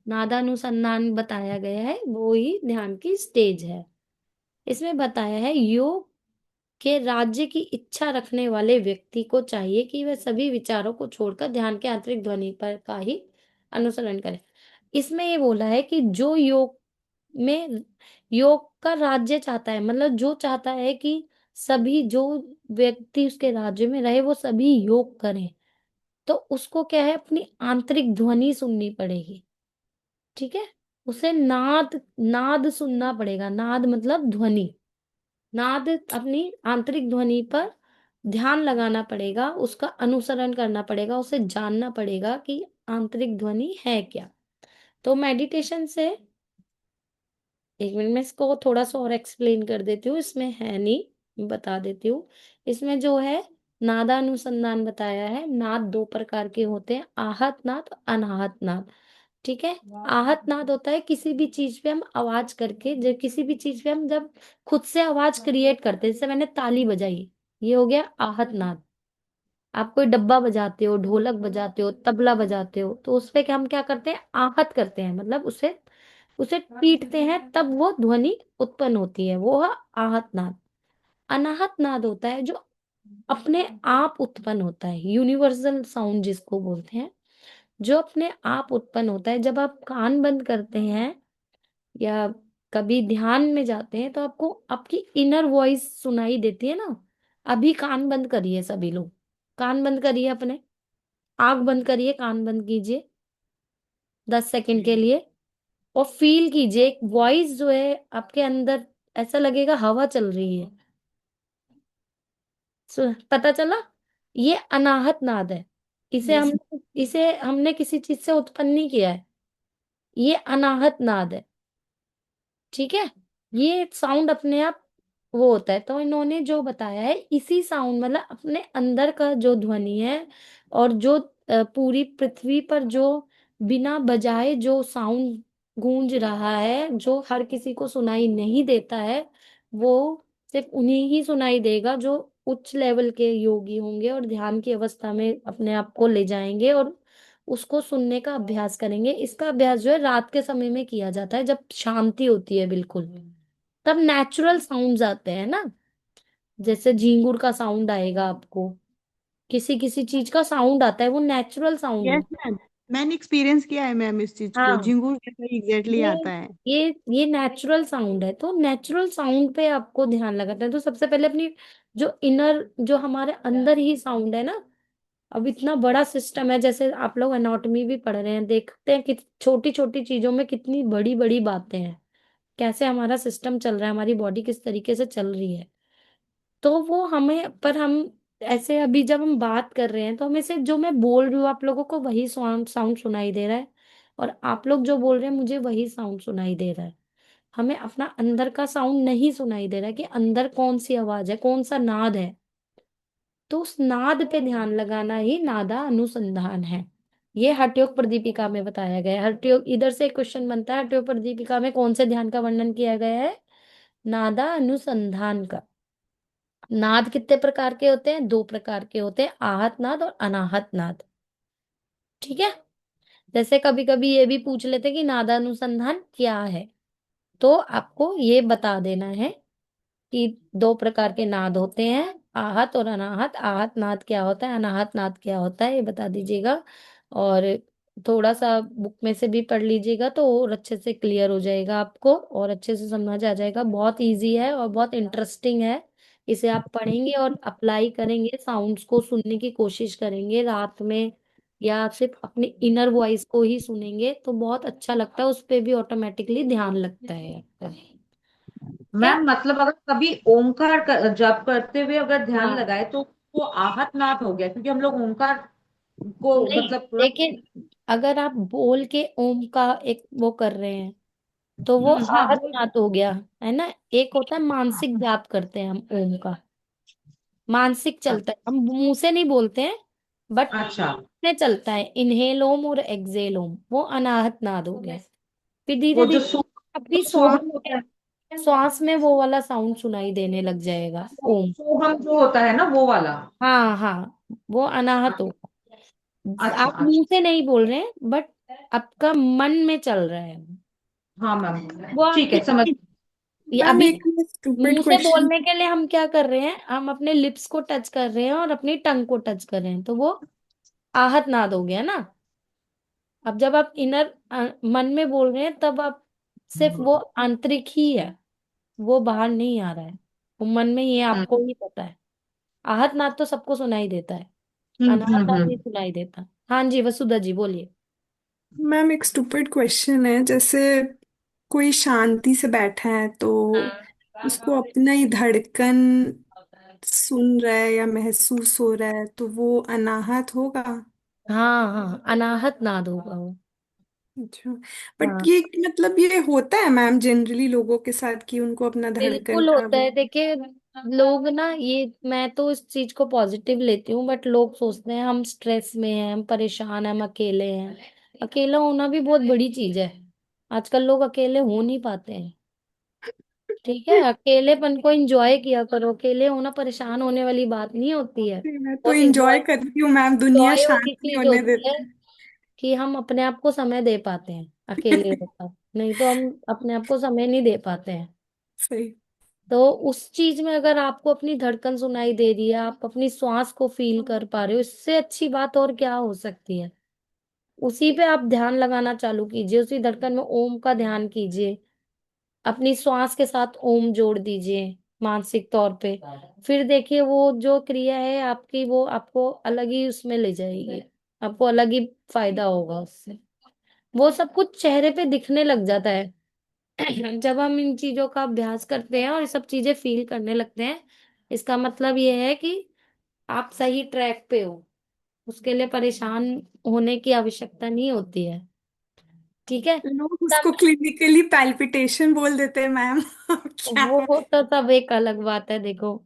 नादानुसंधान बताया गया है, वो ही ध्यान की स्टेज है। इसमें बताया है योग के राज्य की इच्छा रखने वाले व्यक्ति को चाहिए कि वह सभी विचारों को छोड़कर ध्यान के आंतरिक ध्वनि पर का ही अनुसरण करे। इसमें ये बोला है कि जो में योग का राज्य चाहता है, मतलब जो चाहता है कि सभी जो व्यक्ति उसके राज्य में रहे वो सभी योग करें, तो उसको क्या है, अपनी आंतरिक ध्वनि सुननी पड़ेगी। ठीक है। उसे नाद नाद सुनना पड़ेगा। नाद मतलब ध्वनि। नाद अपनी आंतरिक ध्वनि पर ध्यान लगाना पड़ेगा, उसका अनुसरण करना पड़ेगा, उसे जानना पड़ेगा कि आंतरिक ध्वनि है क्या। तो मेडिटेशन से, एक मिनट में इसको थोड़ा सा और एक्सप्लेन कर देती हूँ, इसमें है नहीं, बता देती हूँ। इसमें जो है नादानुसंधान बताया है। नाद 2 प्रकार के होते हैं, आहत नाद, अनाहत नाद। ठीक है। आहत नाद होता है किसी भी चीज पे हम आवाज करके, जब किसी भी चीज पे हम जब खुद से आवाज क्रिएट करते हैं, जैसे मैंने ताली बजाई, ये हो गया आहत नाद। आप कोई डब्बा बजाते हो, ढोलक बजाते हो, तबला बजाते हो, तो उस पे हम क्या करते हैं, आहत करते हैं, मतलब उसे उसे पीटते हैं, तब वो ध्वनि उत्पन्न होती है, वो है आहत नाद। अनाहत नाद होता है जो अपने आप उत्पन्न होता है, यूनिवर्सल साउंड जिसको बोलते हैं, जो अपने आप उत्पन्न होता है। जब आप कान बंद करते हैं या कभी ध्यान में जाते हैं तो आपको आपकी इनर वॉइस सुनाई देती है ना। अभी कान बंद करिए सभी लोग, कान बंद करिए, अपने आंख बंद करिए, कान बंद कीजिए 10 सेकंड के लिए और फील कीजिए एक वॉइस जो है आपके अंदर, ऐसा लगेगा हवा चल रही है। पता चला? ये अनाहत नाद है। इसे यस। हम इसे हमने किसी चीज से उत्पन्न नहीं किया है, ये अनाहत नाद है। ठीक है, ये साउंड अपने आप वो होता है। तो इन्होंने जो बताया है इसी साउंड मतलब अपने अंदर का जो ध्वनि है और जो पूरी पृथ्वी पर जो बिना बजाए जो साउंड गूंज रहा है, जो हर किसी को सुनाई नहीं देता है, वो सिर्फ उन्हें ही सुनाई देगा जो उच्च लेवल के योगी होंगे और ध्यान की अवस्था में अपने आप को ले जाएंगे और उसको सुनने का अभ्यास करेंगे। इसका अभ्यास जो है रात के समय में किया जाता है, जब शांति होती है बिल्कुल, तब नेचुरल साउंड्स आते हैं ना। जैसे झींगुर का साउंड आएगा आपको, किसी किसी चीज का साउंड आता है, वो नेचुरल साउंड यस है। मैम, मैंने एक्सपीरियंस किया है मैम इस चीज को, हाँ, झिंगूर जैसा एग्जैक्टली ये आता है। ये नेचुरल साउंड है। तो नेचुरल साउंड पे आपको ध्यान लगाना है। तो सबसे पहले अपनी जो इनर, जो हमारे अंदर ही साउंड है ना। अब इतना बड़ा सिस्टम है, जैसे आप लोग एनाटॉमी भी पढ़ रहे हैं, देखते हैं कि छोटी छोटी चीजों में कितनी बड़ी बड़ी बातें हैं, कैसे हमारा सिस्टम चल रहा है, हमारी बॉडी किस तरीके से चल रही है। तो वो हमें, पर हम ऐसे अभी जब हम बात कर रहे हैं तो हमें सिर्फ जो मैं बोल रही हूँ आप लोगों को वही साउंड साउंड सुनाई दे रहा है, और आप लोग जो बोल रहे हैं मुझे वही साउंड सुनाई दे रहा है। हमें अपना अंदर का साउंड नहीं सुनाई दे रहा है कि अंदर कौन सी आवाज है, कौन सा नाद है। तो उस नाद पे ध्यान लगाना ही नादा अनुसंधान है। ये हठयोग प्रदीपिका में बताया गया है। हठयोग, इधर से क्वेश्चन बनता है, हठयोग प्रदीपिका में कौन से ध्यान का वर्णन किया गया है? नादा अनुसंधान का। नाद कितने प्रकार के होते हैं? 2 प्रकार के होते हैं, आहत नाद और अनाहत नाद। ठीक है। जैसे कभी कभी ये भी पूछ लेते हैं कि नादानुसंधान क्या है, तो आपको ये बता देना है कि 2 प्रकार के नाद होते हैं, आहत और अनाहत। आहत नाद क्या होता है, अनाहत नाद क्या होता है, ये बता दीजिएगा। और थोड़ा सा बुक में से भी पढ़ लीजिएगा तो और अच्छे से क्लियर हो जाएगा आपको और अच्छे से समझ आ जाएगा। बहुत इजी है और बहुत इंटरेस्टिंग है। इसे आप पढ़ेंगे और अप्लाई करेंगे, साउंड्स को सुनने की कोशिश करेंगे रात में, या सिर्फ अपने इनर वॉइस को ही सुनेंगे तो बहुत अच्छा लगता है, उस पे भी ऑटोमेटिकली ध्यान लगता है आपका। क्या? मैम मतलब अगर कभी ओंकार जप करते हुए अगर ध्यान हाँ, लगाए तो वो आहत नाद हो गया, क्योंकि हम लोग ओंकार को नहीं, मतलब पूरा। लेकिन अगर आप बोल के ओम का एक वो कर रहे हैं तो वो हाँ आहत बोल। नाद हो गया, है ना। एक होता है मानसिक जाप करते हैं हम ओम का, मानसिक चलता है, हम मुंह से नहीं बोलते हैं, बट अच्छा। में चलता है, इनहेल ओम और एक्सहेल ओम, वो अनाहत नाद हो गया। फिर धीरे वो जो धीरे अपनी श्वास सोहम होता है, श्वास में वो वाला साउंड सुनाई देने लग जाएगा, ओम। सोहम जो होता है ना वो वाला। हाँ हाँ, वो अनाहत हो। अच्छा आप अच्छा। मुंह से नहीं बोल रहे हैं, बट आपका मन में चल रहा है हाँ मैम वो ठीक है, समझ। आपके। ये मैम अभी एक स्टूपिड मुंह से क्वेश्चन। बोलने के लिए हम क्या कर रहे हैं, हम अपने लिप्स को टच कर रहे हैं और अपनी टंग को टच कर रहे हैं, तो वो आहत नाद हो गया ना। अब जब आप इनर मन में बोल रहे हैं तब आप सिर्फ वो आंतरिक ही है, वो बाहर नहीं आ रहा है, वो मन में ही है, आपको ही पता है। आहत नाद तो सबको सुनाई देता है, अनाहत नाद नहीं हम्म। सुनाई देता। हाँ जी, वसुधा जी बोलिए। मैम एक स्टूपिड क्वेश्चन है, जैसे कोई शांति से बैठा है तो उसको अपना ही धड़कन सुन रहा है या महसूस हो रहा है, तो वो अनाहत होगा? हाँ हाँ, अनाहत नाद होगा वो। अच्छा। बट हाँ, ये मतलब ये होता है मैम जनरली लोगों के साथ कि उनको अपना धड़कन बिल्कुल का होता है। देखिए, लोग ना, ये मैं तो इस चीज को पॉजिटिव लेती हूँ, बट लोग सोचते हैं हम स्ट्रेस में हैं, हम परेशान हैं, हम अकेले हैं। अकेला होना भी बहुत बड़ी चीज है। आजकल लोग अकेले हो नहीं पाते हैं। ठीक है, अकेलेपन को एंजॉय किया करो, अकेले होना परेशान होने वाली बात नहीं होती है। मैं तो बहुत इंजॉय एंजॉय करती हूँ मैम, दुनिया एंजॉय शांत वाली नहीं चीज होने होती है देती। कि हम अपने आप को समय दे पाते हैं अकेले होकर, नहीं तो हम अपने आप को समय नहीं दे पाते हैं। सही। तो उस चीज में अगर आपको अपनी धड़कन सुनाई दे रही है, आप अपनी श्वास को फील कर पा रहे हो, इससे अच्छी बात और क्या हो सकती है। उसी पे आप ध्यान लगाना चालू कीजिए, उसी धड़कन में ओम का ध्यान कीजिए, अपनी श्वास के साथ ओम जोड़ दीजिए मानसिक तौर पे। फिर देखिए वो जो क्रिया है आपकी, वो आपको अलग ही उसमें ले जाएगी, आपको अलग ही फायदा होगा उससे। वो सब कुछ चेहरे पे दिखने लग जाता है। जब हम इन चीजों का अभ्यास करते हैं और ये सब चीजें फील करने लगते हैं, इसका मतलब ये है कि आप सही ट्रैक पे हो। उसके लिए परेशान होने की आवश्यकता नहीं होती है। ठीक है। लोग उसको तब क्लिनिकली पैल्पिटेशन बोल देते हैं मैम। क्या है? वो तो तब एक अलग बात है। देखो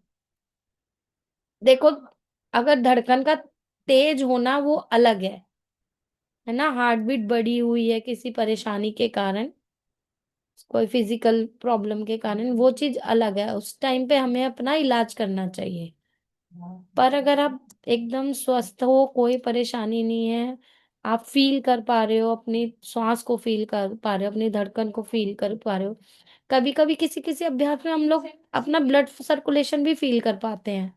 देखो, अगर धड़कन का तेज होना वो अलग है ना, हार्ट बीट बढ़ी हुई है किसी परेशानी के कारण, कोई फिजिकल प्रॉब्लम के कारण, वो चीज अलग है, उस टाइम पे हमें अपना इलाज करना चाहिए। पर अगर आप एकदम स्वस्थ हो, कोई परेशानी नहीं है, आप फील कर पा रहे हो, अपनी श्वास को फील कर पा रहे हो, अपनी धड़कन को फील कर पा रहे हो। कभी कभी किसी किसी अभ्यास में हम लोग अपना ब्लड सर्कुलेशन भी फील कर पाते हैं।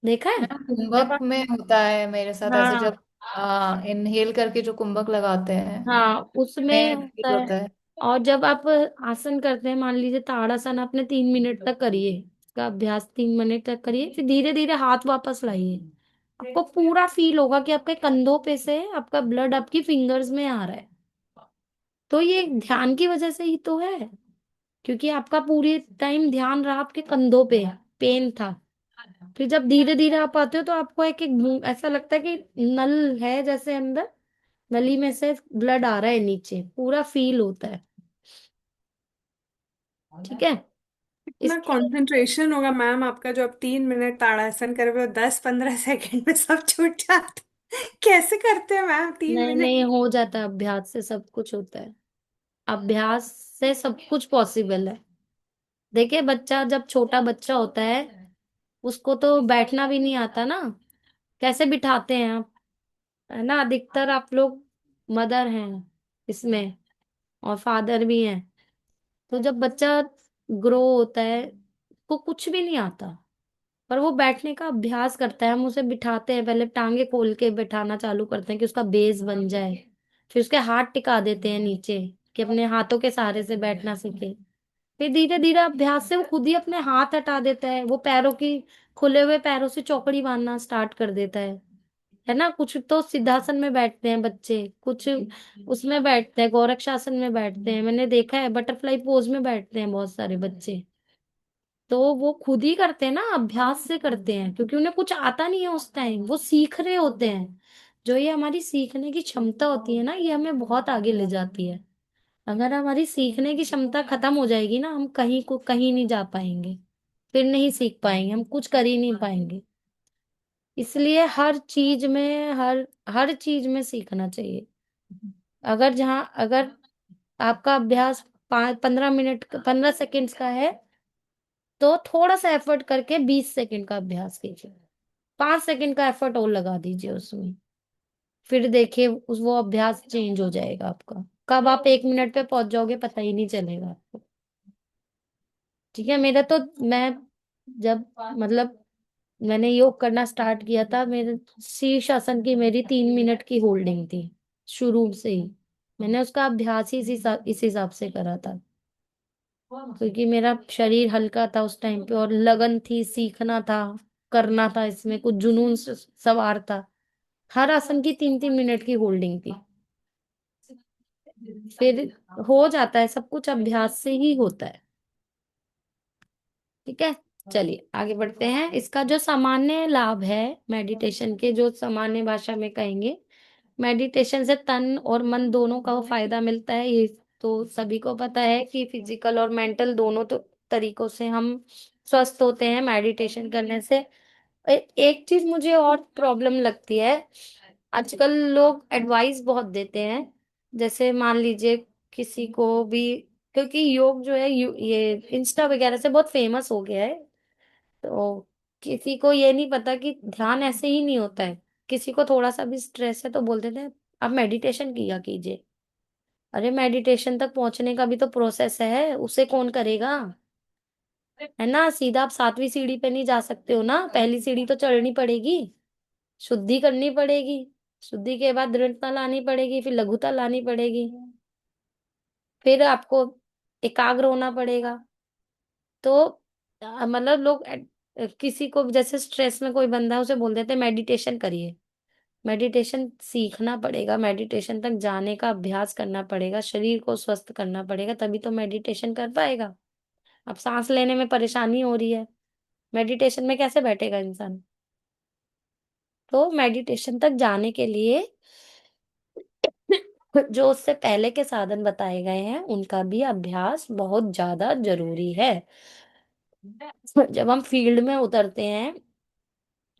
देखा है। मैम जब कुंभक में होता है मेरे साथ ऐसे, हाँ जब इनहेल करके जो कुंभक लगाते हैं हाँ, उसमें में होता फील है। होता है। और जब आप आसन करते हैं, मान लीजिए ताड़ासन, आपने 3 मिनट तक करिए, इसका अभ्यास 3 मिनट तक करिए, फिर धीरे धीरे हाथ वापस लाइए। आपको पूरा फील होगा कि आपके कंधों पे से आपका ब्लड आपकी फिंगर्स में आ रहा है। तो ये ध्यान की वजह से ही तो है, क्योंकि आपका पूरे टाइम ध्यान रहा आपके कंधों पे, पेन था। फिर जब धीरे धीरे आप आते हो तो आपको एक एक ऐसा लगता है कि नल है जैसे अंदर, नली में से ब्लड आ रहा है नीचे, पूरा फील होता है। ठीक है। इतना इसके कंसंट्रेशन होगा मैम आपका, जो आप 3 मिनट ताड़ासन कर रहे हो, 10-15 सेकंड में सब छूट जाता है। कैसे करते हैं मैम तीन नहीं मिनट नहीं, हो जाता है, अभ्यास से सब कुछ होता है। अभ्यास से सब कुछ पॉसिबल है। देखिए, बच्चा जब छोटा बच्चा होता है, उसको तो बैठना भी नहीं आता ना, कैसे बिठाते हैं आप, है ना। अधिकतर आप लोग मदर हैं इसमें, और फादर भी हैं। तो जब बच्चा ग्रो होता है, को कुछ भी नहीं आता, पर वो बैठने का अभ्यास करता है। हम उसे बिठाते हैं, पहले टांगे खोल के बैठाना चालू करते हैं कि उसका बेस बन जाए, फिर उसके हाथ टिका देते हैं नीचे कि अपने हाथों के सहारे से बैठना सीखे। फिर धीरे धीरे अभ्यास से वो खुद ही अपने हाथ हटा देता है, वो पैरों की, खुले हुए पैरों से चौकड़ी बांधना स्टार्ट कर देता है ना। कुछ तो सिद्धासन में बैठते हैं बच्चे, कुछ उसमें बैठते हैं, गोरक्षासन में बैठते हैं, मैंने देखा है बटरफ्लाई पोज में बैठते हैं बहुत सारे बच्चे। तो वो खुद ही करते हैं ना, अभ्यास से करते हैं, क्योंकि उन्हें कुछ आता नहीं है उस टाइम, वो सीख रहे होते हैं। जो ये हमारी सीखने की क्षमता होती है ना, ये हमें बहुत आगे ले जाती है। अगर हमारी सीखने की क्षमता खत्म हो जाएगी ना, हम कहीं को कहीं नहीं जा पाएंगे, फिर नहीं सीख पाएंगे, हम कुछ कर ही नहीं पाएंगे। इसलिए हर चीज में, हर हर चीज में सीखना चाहिए। अगर आपका अभ्यास 15 मिनट 15 सेकेंड्स का है, तो थोड़ा सा एफर्ट करके 20 सेकंड का अभ्यास कीजिए, 5 सेकंड का एफर्ट और लगा दीजिए उसमें। फिर देखिए उस वो अभ्यास चेंज हो जाएगा आपका, कब आप 1 मिनट पे पहुंच जाओगे पता ही नहीं चलेगा आपको। ठीक है। मेरा तो, मैं जब मतलब मैंने योग करना स्टार्ट किया था, मेरे शीर्ष आसन की मेरी 3 मिनट की होल्डिंग थी शुरू से ही। मैंने उसका अभ्यास ही इस हिसाब से करा था, क्योंकि मेरा शरीर हल्का था उस टाइम पे, और लगन थी, सीखना था, करना था, इसमें कुछ जुनून सवार था। हर आसन की 3-3 मिनट की होल्डिंग थी। फिर हो जाता है, सब कुछ अभ्यास से ही होता है। ठीक है। चलिए आगे बढ़ते हैं। इसका जो सामान्य लाभ है मेडिटेशन के, जो सामान्य भाषा में कहेंगे, मेडिटेशन से तन और मन दोनों का फायदा मिलता है। ये तो सभी को पता है कि फिजिकल और मेंटल दोनों तो तरीकों से हम स्वस्थ होते हैं मेडिटेशन करने से। एक चीज मुझे और प्रॉब्लम लगती है, आजकल लोग एडवाइस बहुत देते हैं। जैसे मान लीजिए किसी को भी, क्योंकि योग जो है ये इंस्टा वगैरह से बहुत फेमस हो गया है, तो किसी को ये नहीं पता कि ध्यान ऐसे ही नहीं होता है। किसी को थोड़ा सा भी स्ट्रेस है तो बोल देते हैं आप मेडिटेशन किया कीजिए। अरे मेडिटेशन तक पहुंचने का भी तो प्रोसेस है, उसे कौन करेगा। है ना। सीधा आप 7वीं सीढ़ी पे नहीं जा सकते हो ना, पहली सीढ़ी तो चढ़नी पड़ेगी, शुद्धि करनी पड़ेगी, शुद्धि के बाद दृढ़ता लानी पड़ेगी, फिर लघुता लानी पड़ेगी, फिर आपको एकाग्र होना पड़ेगा। तो मतलब लोग किसी को जैसे स्ट्रेस में कोई बंदा है उसे बोल देते हैं मेडिटेशन करिए। मेडिटेशन सीखना पड़ेगा, मेडिटेशन तक जाने का अभ्यास करना पड़ेगा, शरीर को स्वस्थ करना पड़ेगा, तभी तो मेडिटेशन कर पाएगा। अब सांस लेने में परेशानी हो रही है, मेडिटेशन में कैसे बैठेगा इंसान। तो मेडिटेशन तक जाने के लिए जो उससे पहले के साधन बताए गए हैं उनका भी अभ्यास बहुत ज्यादा जरूरी है। जब हम फील्ड में उतरते हैं,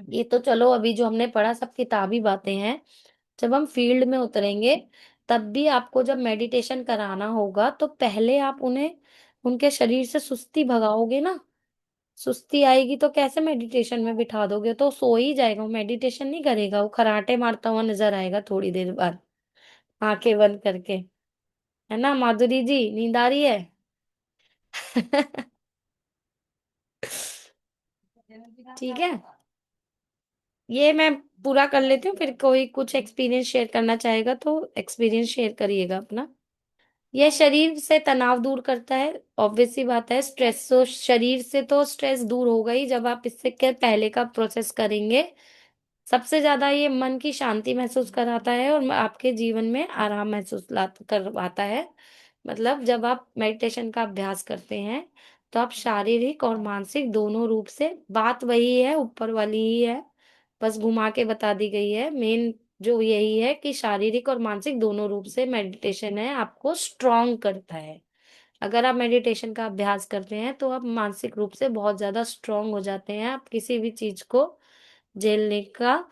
ये तो चलो अभी जो हमने पढ़ा सब किताबी बातें हैं, जब हम फील्ड में उतरेंगे तब भी आपको जब मेडिटेशन कराना होगा तो पहले आप उन्हें उनके शरीर से सुस्ती भगाओगे ना। सुस्ती आएगी तो कैसे मेडिटेशन में बिठा दोगे, तो सो ही जाएगा, वो मेडिटेशन नहीं करेगा, वो खराटे मारता हुआ नजर आएगा थोड़ी देर बाद, आंखें बंद करके। है ना माधुरी जी, नींद आ रही है? ठीक है, ये मैं पूरा कर लेती हूँ, फिर कोई कुछ एक्सपीरियंस शेयर करना चाहेगा तो एक्सपीरियंस शेयर करिएगा अपना। यह शरीर से तनाव दूर करता है, ऑब्वियस सी बात है। स्ट्रेस तो शरीर से तो स्ट्रेस दूर होगा ही जब आप इससे के पहले का प्रोसेस करेंगे। सबसे ज्यादा ये मन की शांति महसूस कराता है और आपके जीवन में आराम महसूस करवाता है। मतलब जब आप मेडिटेशन का अभ्यास करते हैं तो आप शारीरिक और मानसिक दोनों रूप से, बात वही है, ऊपर वाली ही है, बस घुमा के बता दी गई है। मेन जो यही है कि शारीरिक और मानसिक दोनों रूप से मेडिटेशन है आपको स्ट्रांग करता है। अगर आप मेडिटेशन का अभ्यास करते हैं तो आप मानसिक रूप से बहुत ज्यादा स्ट्रांग हो जाते हैं, आप किसी भी चीज को झेलने का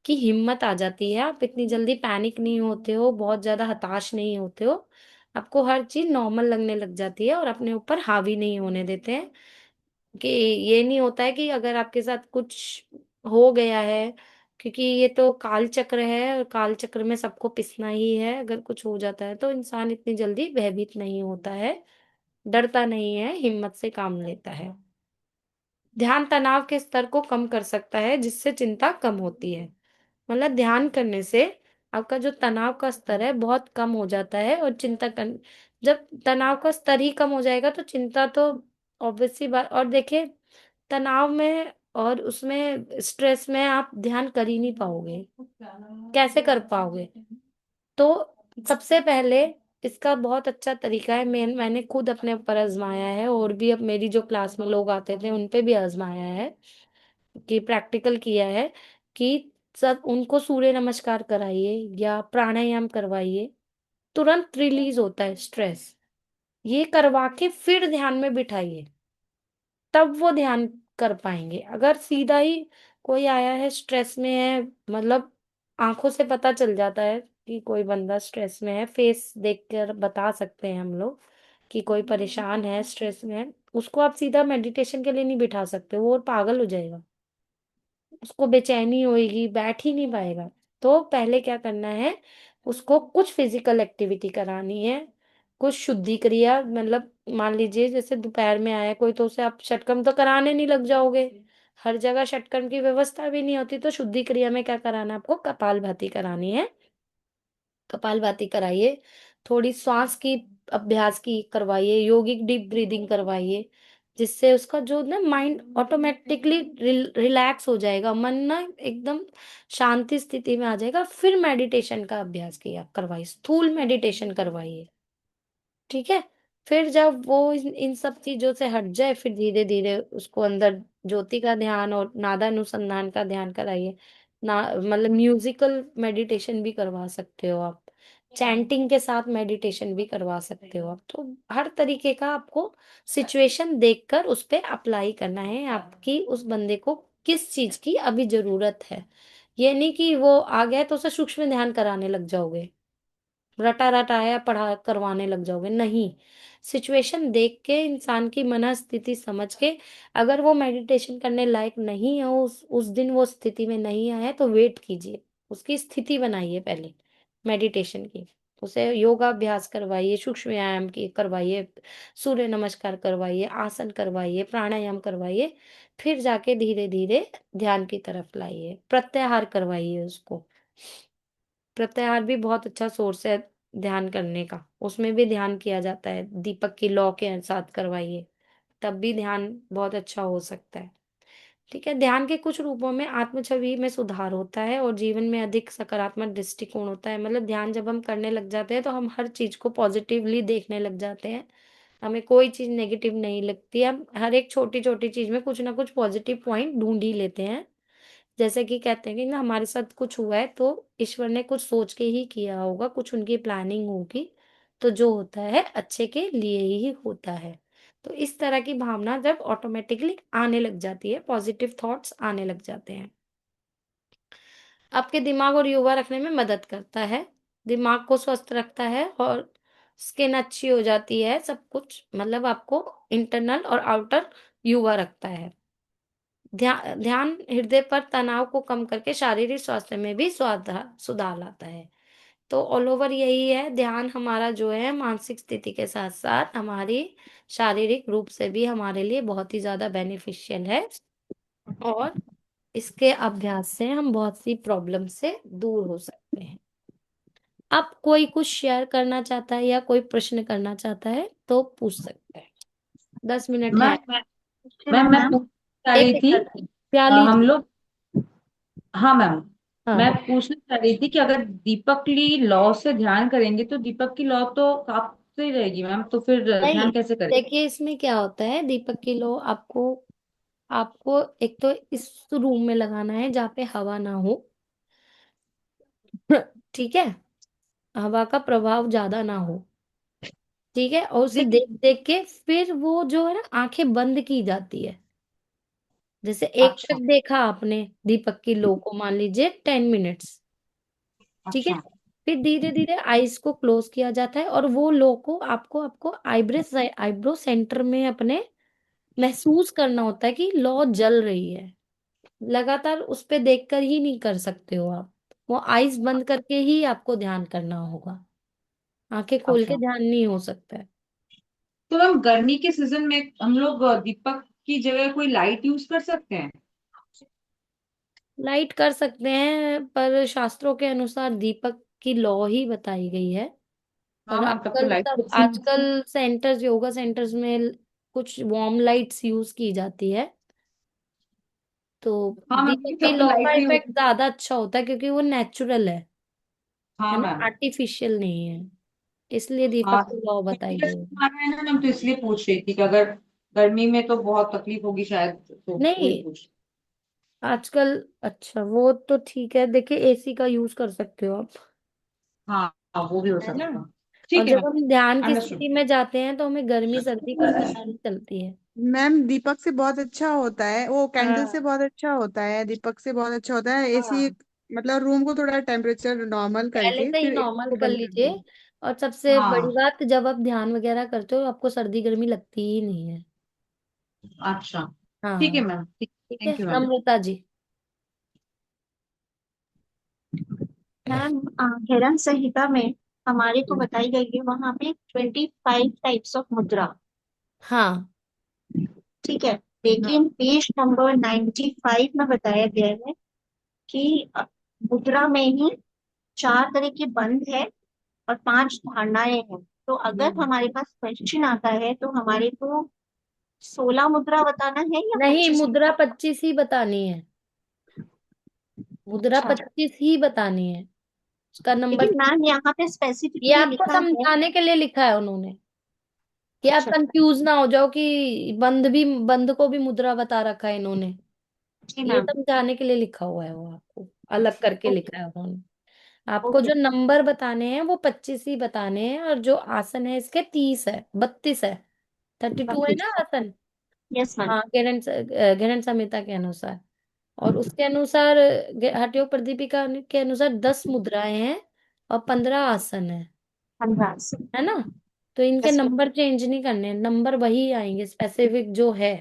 की हिम्मत आ जाती है, आप इतनी जल्दी पैनिक नहीं होते हो, बहुत ज्यादा हताश नहीं होते हो, आपको हर चीज नॉर्मल लगने लग जाती है और अपने ऊपर हावी नहीं होने देते हैं। कि ये नहीं होता है कि अगर आपके साथ कुछ हो गया है, क्योंकि ये तो काल चक्र है और काल चक्र में सबको पिसना ही है, अगर कुछ हो जाता है तो इंसान इतनी जल्दी भयभीत नहीं होता है, डरता नहीं है, हिम्मत से काम लेता है। ध्यान तनाव के स्तर को कम कर सकता है जिससे चिंता कम होती है। मतलब ध्यान करने से आपका जो तनाव का स्तर है बहुत कम हो जाता है और जब तनाव का स्तर ही कम हो जाएगा तो चिंता तो ऑब्वियस सी बात। और देखिए तनाव में और उसमें स्ट्रेस में आप ध्यान कर ही नहीं पाओगे, कैसे कर पाओगे। तो सबसे पहले इसका बहुत अच्छा तरीका है, मैंने खुद अपने ऊपर आजमाया है और भी अब मेरी जो क्लास में लोग आते थे उन पे भी आजमाया है, कि प्रैक्टिकल किया है कि सब उनको सूर्य नमस्कार कराइए या प्राणायाम करवाइए, तुरंत रिलीज होता है स्ट्रेस। ये करवा के फिर ध्यान में बिठाइए, तब वो ध्यान कर पाएंगे। अगर सीधा ही कोई आया है स्ट्रेस में है, मतलब आंखों से पता चल जाता है कि कोई बंदा स्ट्रेस में है, फेस देख कर बता सकते हैं हम लोग कि कोई परेशान है, स्ट्रेस में है, उसको आप सीधा मेडिटेशन के लिए नहीं बिठा सकते, वो और पागल हो जाएगा, उसको बेचैनी होएगी, बैठ ही नहीं पाएगा। तो पहले क्या करना है, उसको कुछ फिजिकल एक्टिविटी करानी है, कुछ शुद्धि क्रिया। मतलब मान लीजिए जैसे दोपहर में आया कोई तो उसे आप षटकर्म तो कराने नहीं लग जाओगे, हर जगह षटकर्म की व्यवस्था भी नहीं होती, तो शुद्धि क्रिया में क्या कराना है आपको, कपालभाति करानी है। कपालभाति कराइए, थोड़ी श्वास की अभ्यास की करवाइए, योगिक डीप ब्रीदिंग करवाइए, जिससे उसका जो ना माइंड ऑटोमेटिकली रिलैक्स हो जाएगा, मन ना एकदम शांति स्थिति में आ जाएगा। फिर मेडिटेशन का अभ्यास किया करवाइए, स्थूल मेडिटेशन करवाइए। ठीक है, फिर जब वो इन सब चीजों से हट जाए फिर धीरे धीरे उसको अंदर ज्योति का ध्यान और नादा अनुसंधान का ध्यान कराइए। ना मतलब म्यूजिकल मेडिटेशन भी करवा सकते हो आप, चैंटिंग के साथ मेडिटेशन भी करवा सकते हो आप। तो हर तरीके का आपको सिचुएशन देखकर उस पे अप्लाई करना है, आपकी उस बंदे को किस चीज की अभी जरूरत है। ये नहीं कि वो आ गया तो उसे सूक्ष्म ध्यान कराने लग जाओगे, रटा रटाया पढ़ा करवाने लग जाओगे, नहीं। सिचुएशन देख के इंसान की मनस्थिति समझ के, अगर वो मेडिटेशन करने लायक नहीं है, उस दिन वो स्थिति में नहीं आया है तो वेट कीजिए, उसकी स्थिति बनाइए पहले मेडिटेशन की। उसे योगाभ्यास करवाइए, सूक्ष्म व्यायाम की करवाइए, सूर्य नमस्कार करवाइए, आसन करवाइए, प्राणायाम करवाइए, फिर जाके धीरे धीरे ध्यान की तरफ लाइए, प्रत्याहार करवाइए उसको। प्रत्याहार भी बहुत अच्छा सोर्स है ध्यान करने का, उसमें भी ध्यान किया जाता है, दीपक की लौ के साथ करवाइए, तब भी ध्यान बहुत अच्छा हो सकता है। ठीक है, ध्यान के कुछ रूपों में आत्म छवि में सुधार होता है और जीवन में अधिक सकारात्मक दृष्टिकोण होता है। मतलब ध्यान जब हम करने लग जाते हैं तो हम हर चीज को पॉजिटिवली देखने लग जाते हैं, हमें कोई चीज नेगेटिव नहीं लगती, हम हर एक छोटी छोटी चीज में कुछ ना कुछ पॉजिटिव पॉइंट ढूंढ ही लेते हैं। जैसे कि कहते हैं कि ना हमारे साथ कुछ हुआ है तो ईश्वर ने कुछ सोच के ही किया होगा, कुछ उनकी प्लानिंग होगी, तो जो होता है अच्छे के लिए ही होता है। तो इस तरह की भावना जब ऑटोमेटिकली आने लग जाती है, पॉजिटिव थॉट्स आने लग जाते हैं। आपके दिमाग और युवा रखने में मदद करता है, दिमाग को स्वस्थ रखता है और स्किन अच्छी हो जाती है, सब कुछ मतलब आपको इंटरनल और आउटर युवा रखता है। ध्यान हृदय पर तनाव को कम करके शारीरिक स्वास्थ्य में भी सुधार लाता है। तो ऑल ओवर यही है, ध्यान हमारा जो है मानसिक स्थिति के साथ साथ हमारी शारीरिक रूप से भी हमारे लिए बहुत ही ज्यादा बेनिफिशियल है और इसके अभ्यास से हम बहुत सी प्रॉब्लम से दूर हो सकते हैं। अब कोई कुछ शेयर करना चाहता है या कोई प्रश्न करना चाहता है तो पूछ सकते हैं, 10 मिनट है। मैम मैं पूछना चाह एक रही एक थी, करके प्याली हम जी। लोग, हाँ मैम, हाँ, मैं पूछना चाह रही थी कि अगर दीपकली लॉ से ध्यान करेंगे तो दीपक की लॉ तो आप से ही रहेगी मैम, तो फिर नहीं, ध्यान कैसे करें? देखिए इसमें क्या होता है, दीपक की लो आपको आपको एक तो इस रूम में लगाना है जहाँ पे हवा ना हो। ठीक है, हवा का प्रभाव ज्यादा ना हो। ठीक है, और उसे लेकिन देख देख के फिर वो जो है ना आंखें बंद की जाती है। जैसे एक अच्छा, तक देखा आपने दीपक की लो को, मान लीजिए 10 मिनट्स। ठीक है, अच्छा, फिर धीरे धीरे आईज को क्लोज किया जाता है और वो लो को आपको आपको आईब्रो सेंटर में अपने महसूस करना होता है कि लौ जल रही है। लगातार उस पे देखकर ही नहीं कर सकते हो आप, वो आईज बंद करके ही आपको ध्यान करना होगा, आंखें खोल के अच्छा। ध्यान नहीं हो सकता है। तो मैम गर्मी के सीजन में हम लोग दीपक की जगह कोई लाइट यूज कर सकते हैं? लाइट कर सकते हैं पर शास्त्रों के अनुसार दीपक की लौ ही बताई गई है। हाँ पर मैम, तब तो लाइट आजकल सेंटर्स, योगा सेंटर्स में कुछ वार्म लाइट्स यूज की जाती है, तो हाँ मैम, दीपक क्योंकि की तब तो लौ का लाइट भी इफेक्ट होगी। ज्यादा अच्छा होता है क्योंकि वो नेचुरल है हाँ ना, मैम। आर्टिफिशियल नहीं है, इसलिए दीपक हाँ, की लौ बताई गर्मी का गई है। सीजन आ रहा है ना मैम, तो इसलिए पूछ रही थी कि अगर गर्मी में तो बहुत तकलीफ होगी शायद, तो वही नहीं, पूछ। आजकल अच्छा वो तो ठीक है, देखिए एसी का यूज कर सकते हो आप, हाँ हाँ, वो भी हो है ना। सकता है। और ठीक है जब मैम, हम ध्यान की अंडरस्टूड। स्थिति में जाते हैं तो हमें गर्मी सर्दी की पता नहीं चलती है। मैम दीपक से बहुत अच्छा होता है, वो कैंडल से हाँ, बहुत अच्छा होता है, दीपक से बहुत अच्छा होता है। एसी हाँ, मतलब रूम को थोड़ा टेम्परेचर नॉर्मल पहले करके से ही फिर एसी नॉर्मल को कर बंद कर दो। लीजिए। और सबसे बड़ी हाँ, बात, जब आप ध्यान वगैरह करते हो आपको सर्दी गर्मी लगती ही नहीं है। अच्छा, ठीक है हाँ, मैम, ठीक। ठीक है, thank you ma'am. Namrata ji. Ma'am घेरन संहिता में हमारे को बताई गई है वहां पे 25 टाइप्स ऑफ मुद्रा। हाँ, ठीक है, हाँ, लेकिन पेज नंबर 95 में बताया गया है कि मुद्रा में ही 4 तरह के बंध है और 5 धारणाएं हैं। तो अगर हम्म, हमारे पास क्वेश्चन आता है तो हमारे को 16 मुद्रा बताना है या नहीं, 25 मुद्रा? मुद्रा 25 ही बतानी है, मुद्रा अच्छा, 25 ही बतानी है, उसका नंबर। लेकिन मैम यहाँ पे ये स्पेसिफिकली आपको लिखा है। समझाने के लिए लिखा है उन्होंने, कि आप अच्छा, कंफ्यूज ना हो जाओ कि बंद को भी मुद्रा बता रखा है इन्होंने। जी ये मैम। समझाने के लिए लिखा हुआ है, वो आपको अलग करके ओके, लिखा है उन्होंने। आपको ओके, जो नंबर बताने हैं वो 25 ही बताने हैं, और जो आसन है इसके 30 है, 32 है, 32 है ना 32। आसन। Yes ma'am. हाँ, गहन संहिता के अनुसार। और उसके अनुसार हठयोग प्रदीपिका के अनुसार 10 मुद्राएं हैं और 15 आसन है 15 से। है ना। तो इनके यस मैम। नंबर चेंज नहीं करने, नंबर वही आएंगे स्पेसिफिक जो है।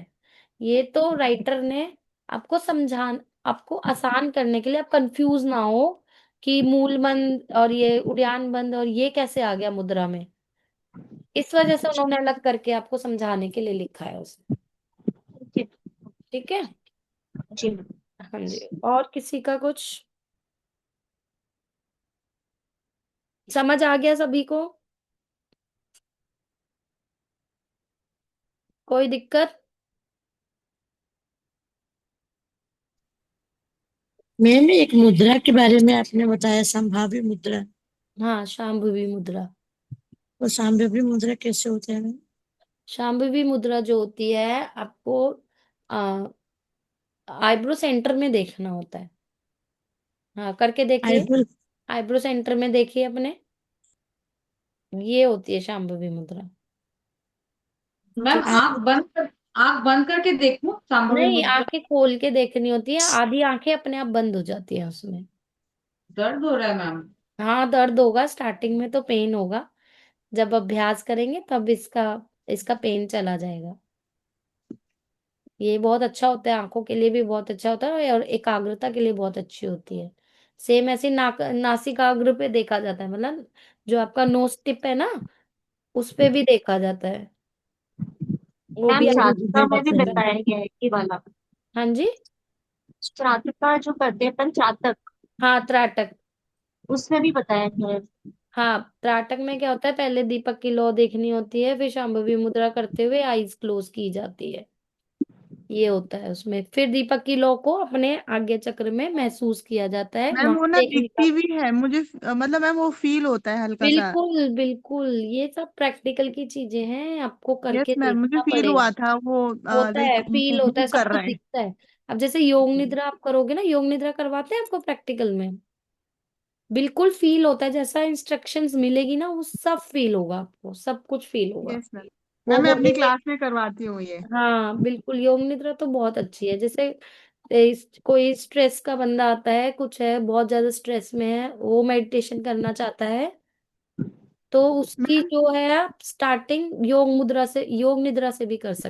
ये तो राइटर ने आपको समझान आपको आसान करने के लिए, आप कंफ्यूज ना हो कि मूल बंद और ये उड़ान बंद और ये कैसे आ गया मुद्रा में। इस वजह से उन्होंने अलग करके आपको समझाने के लिए लिखा है उसमें। जी ठीक है। जी। हाँ जी, और किसी का कुछ समझ आ गया सभी को? कोई दिक्कत? मैम एक मुद्रा के बारे में आपने बताया, संभाव्य मुद्रा। हाँ, शांभवी मुद्रा। वो संभाव्य मुद्रा कैसे होता है मैम? शांभवी मुद्रा जो होती है, आपको आईब्रो सेंटर में देखना होता है। हाँ, करके देखिए। आईब्रो। आईब्रो सेंटर में देखिए अपने, ये होती है शांभवी मुद्रा। मैम तो आप आंख बंद करके देखूं संभाव्य नहीं, मुद्रा? आंखें खोल के देखनी होती है, आधी आंखें अपने आप बंद हो जाती है उसमें। दर्द हो रहा है मैम? हाँ, दर्द होगा, स्टार्टिंग में तो पेन होगा, जब अभ्यास करेंगे तब इसका इसका पेन चला जाएगा। ये बहुत अच्छा होता है, आंखों के लिए भी बहुत अच्छा होता है और एकाग्रता के लिए बहुत अच्छी होती है। सेम ऐसे नासिकाग्र पे देखा जाता है, मतलब जो आपका नोज टिप है ना, उस पे भी देखा जाता है, वो मैम भी आप चातुका में भी है मैम। बताया गया है ये वाला। हाँ जी। चातुका जो करते हैं अपन चातक, हाँ, त्राटक। उसमें भी बताया गया है। हाँ, त्राटक में क्या होता है, पहले दीपक की लौ देखनी होती है, फिर शांभवी मुद्रा करते हुए आईज क्लोज की जाती है। ये होता है उसमें, फिर दीपक की लौ को अपने आज्ञा चक्र में महसूस किया जाता है, मैम वहां वो ना देखने का। दिखती भी है मुझे, मतलब मैम वो फील होता है हल्का सा। बिल्कुल बिल्कुल, ये सब प्रैक्टिकल की चीजें हैं, आपको यस करके मैम, मुझे देखना फील पड़ेगा। हुआ था वो, होता लाइक है, फील होता है, मूव सब कर कुछ रहा है। दिखता है। अब जैसे योग निद्रा आप करोगे ना, योग निद्रा करवाते हैं आपको प्रैक्टिकल में, बिल्कुल फील होता है, जैसा इंस्ट्रक्शंस मिलेगी ना वो सब फील होगा, आपको सब कुछ फील होगा। Yes ma'am. वो मैम मैं अपनी बोलेंगे। क्लास में करवाती हूँ ये। हाँ बिल्कुल, योग निद्रा तो बहुत अच्छी है। जैसे कोई स्ट्रेस का बंदा आता है, कुछ है, बहुत ज्यादा स्ट्रेस में है, वो मेडिटेशन करना चाहता है, तो उसकी मैम जो है, आप स्टार्टिंग योग मुद्रा से, योग निद्रा से भी कर सकते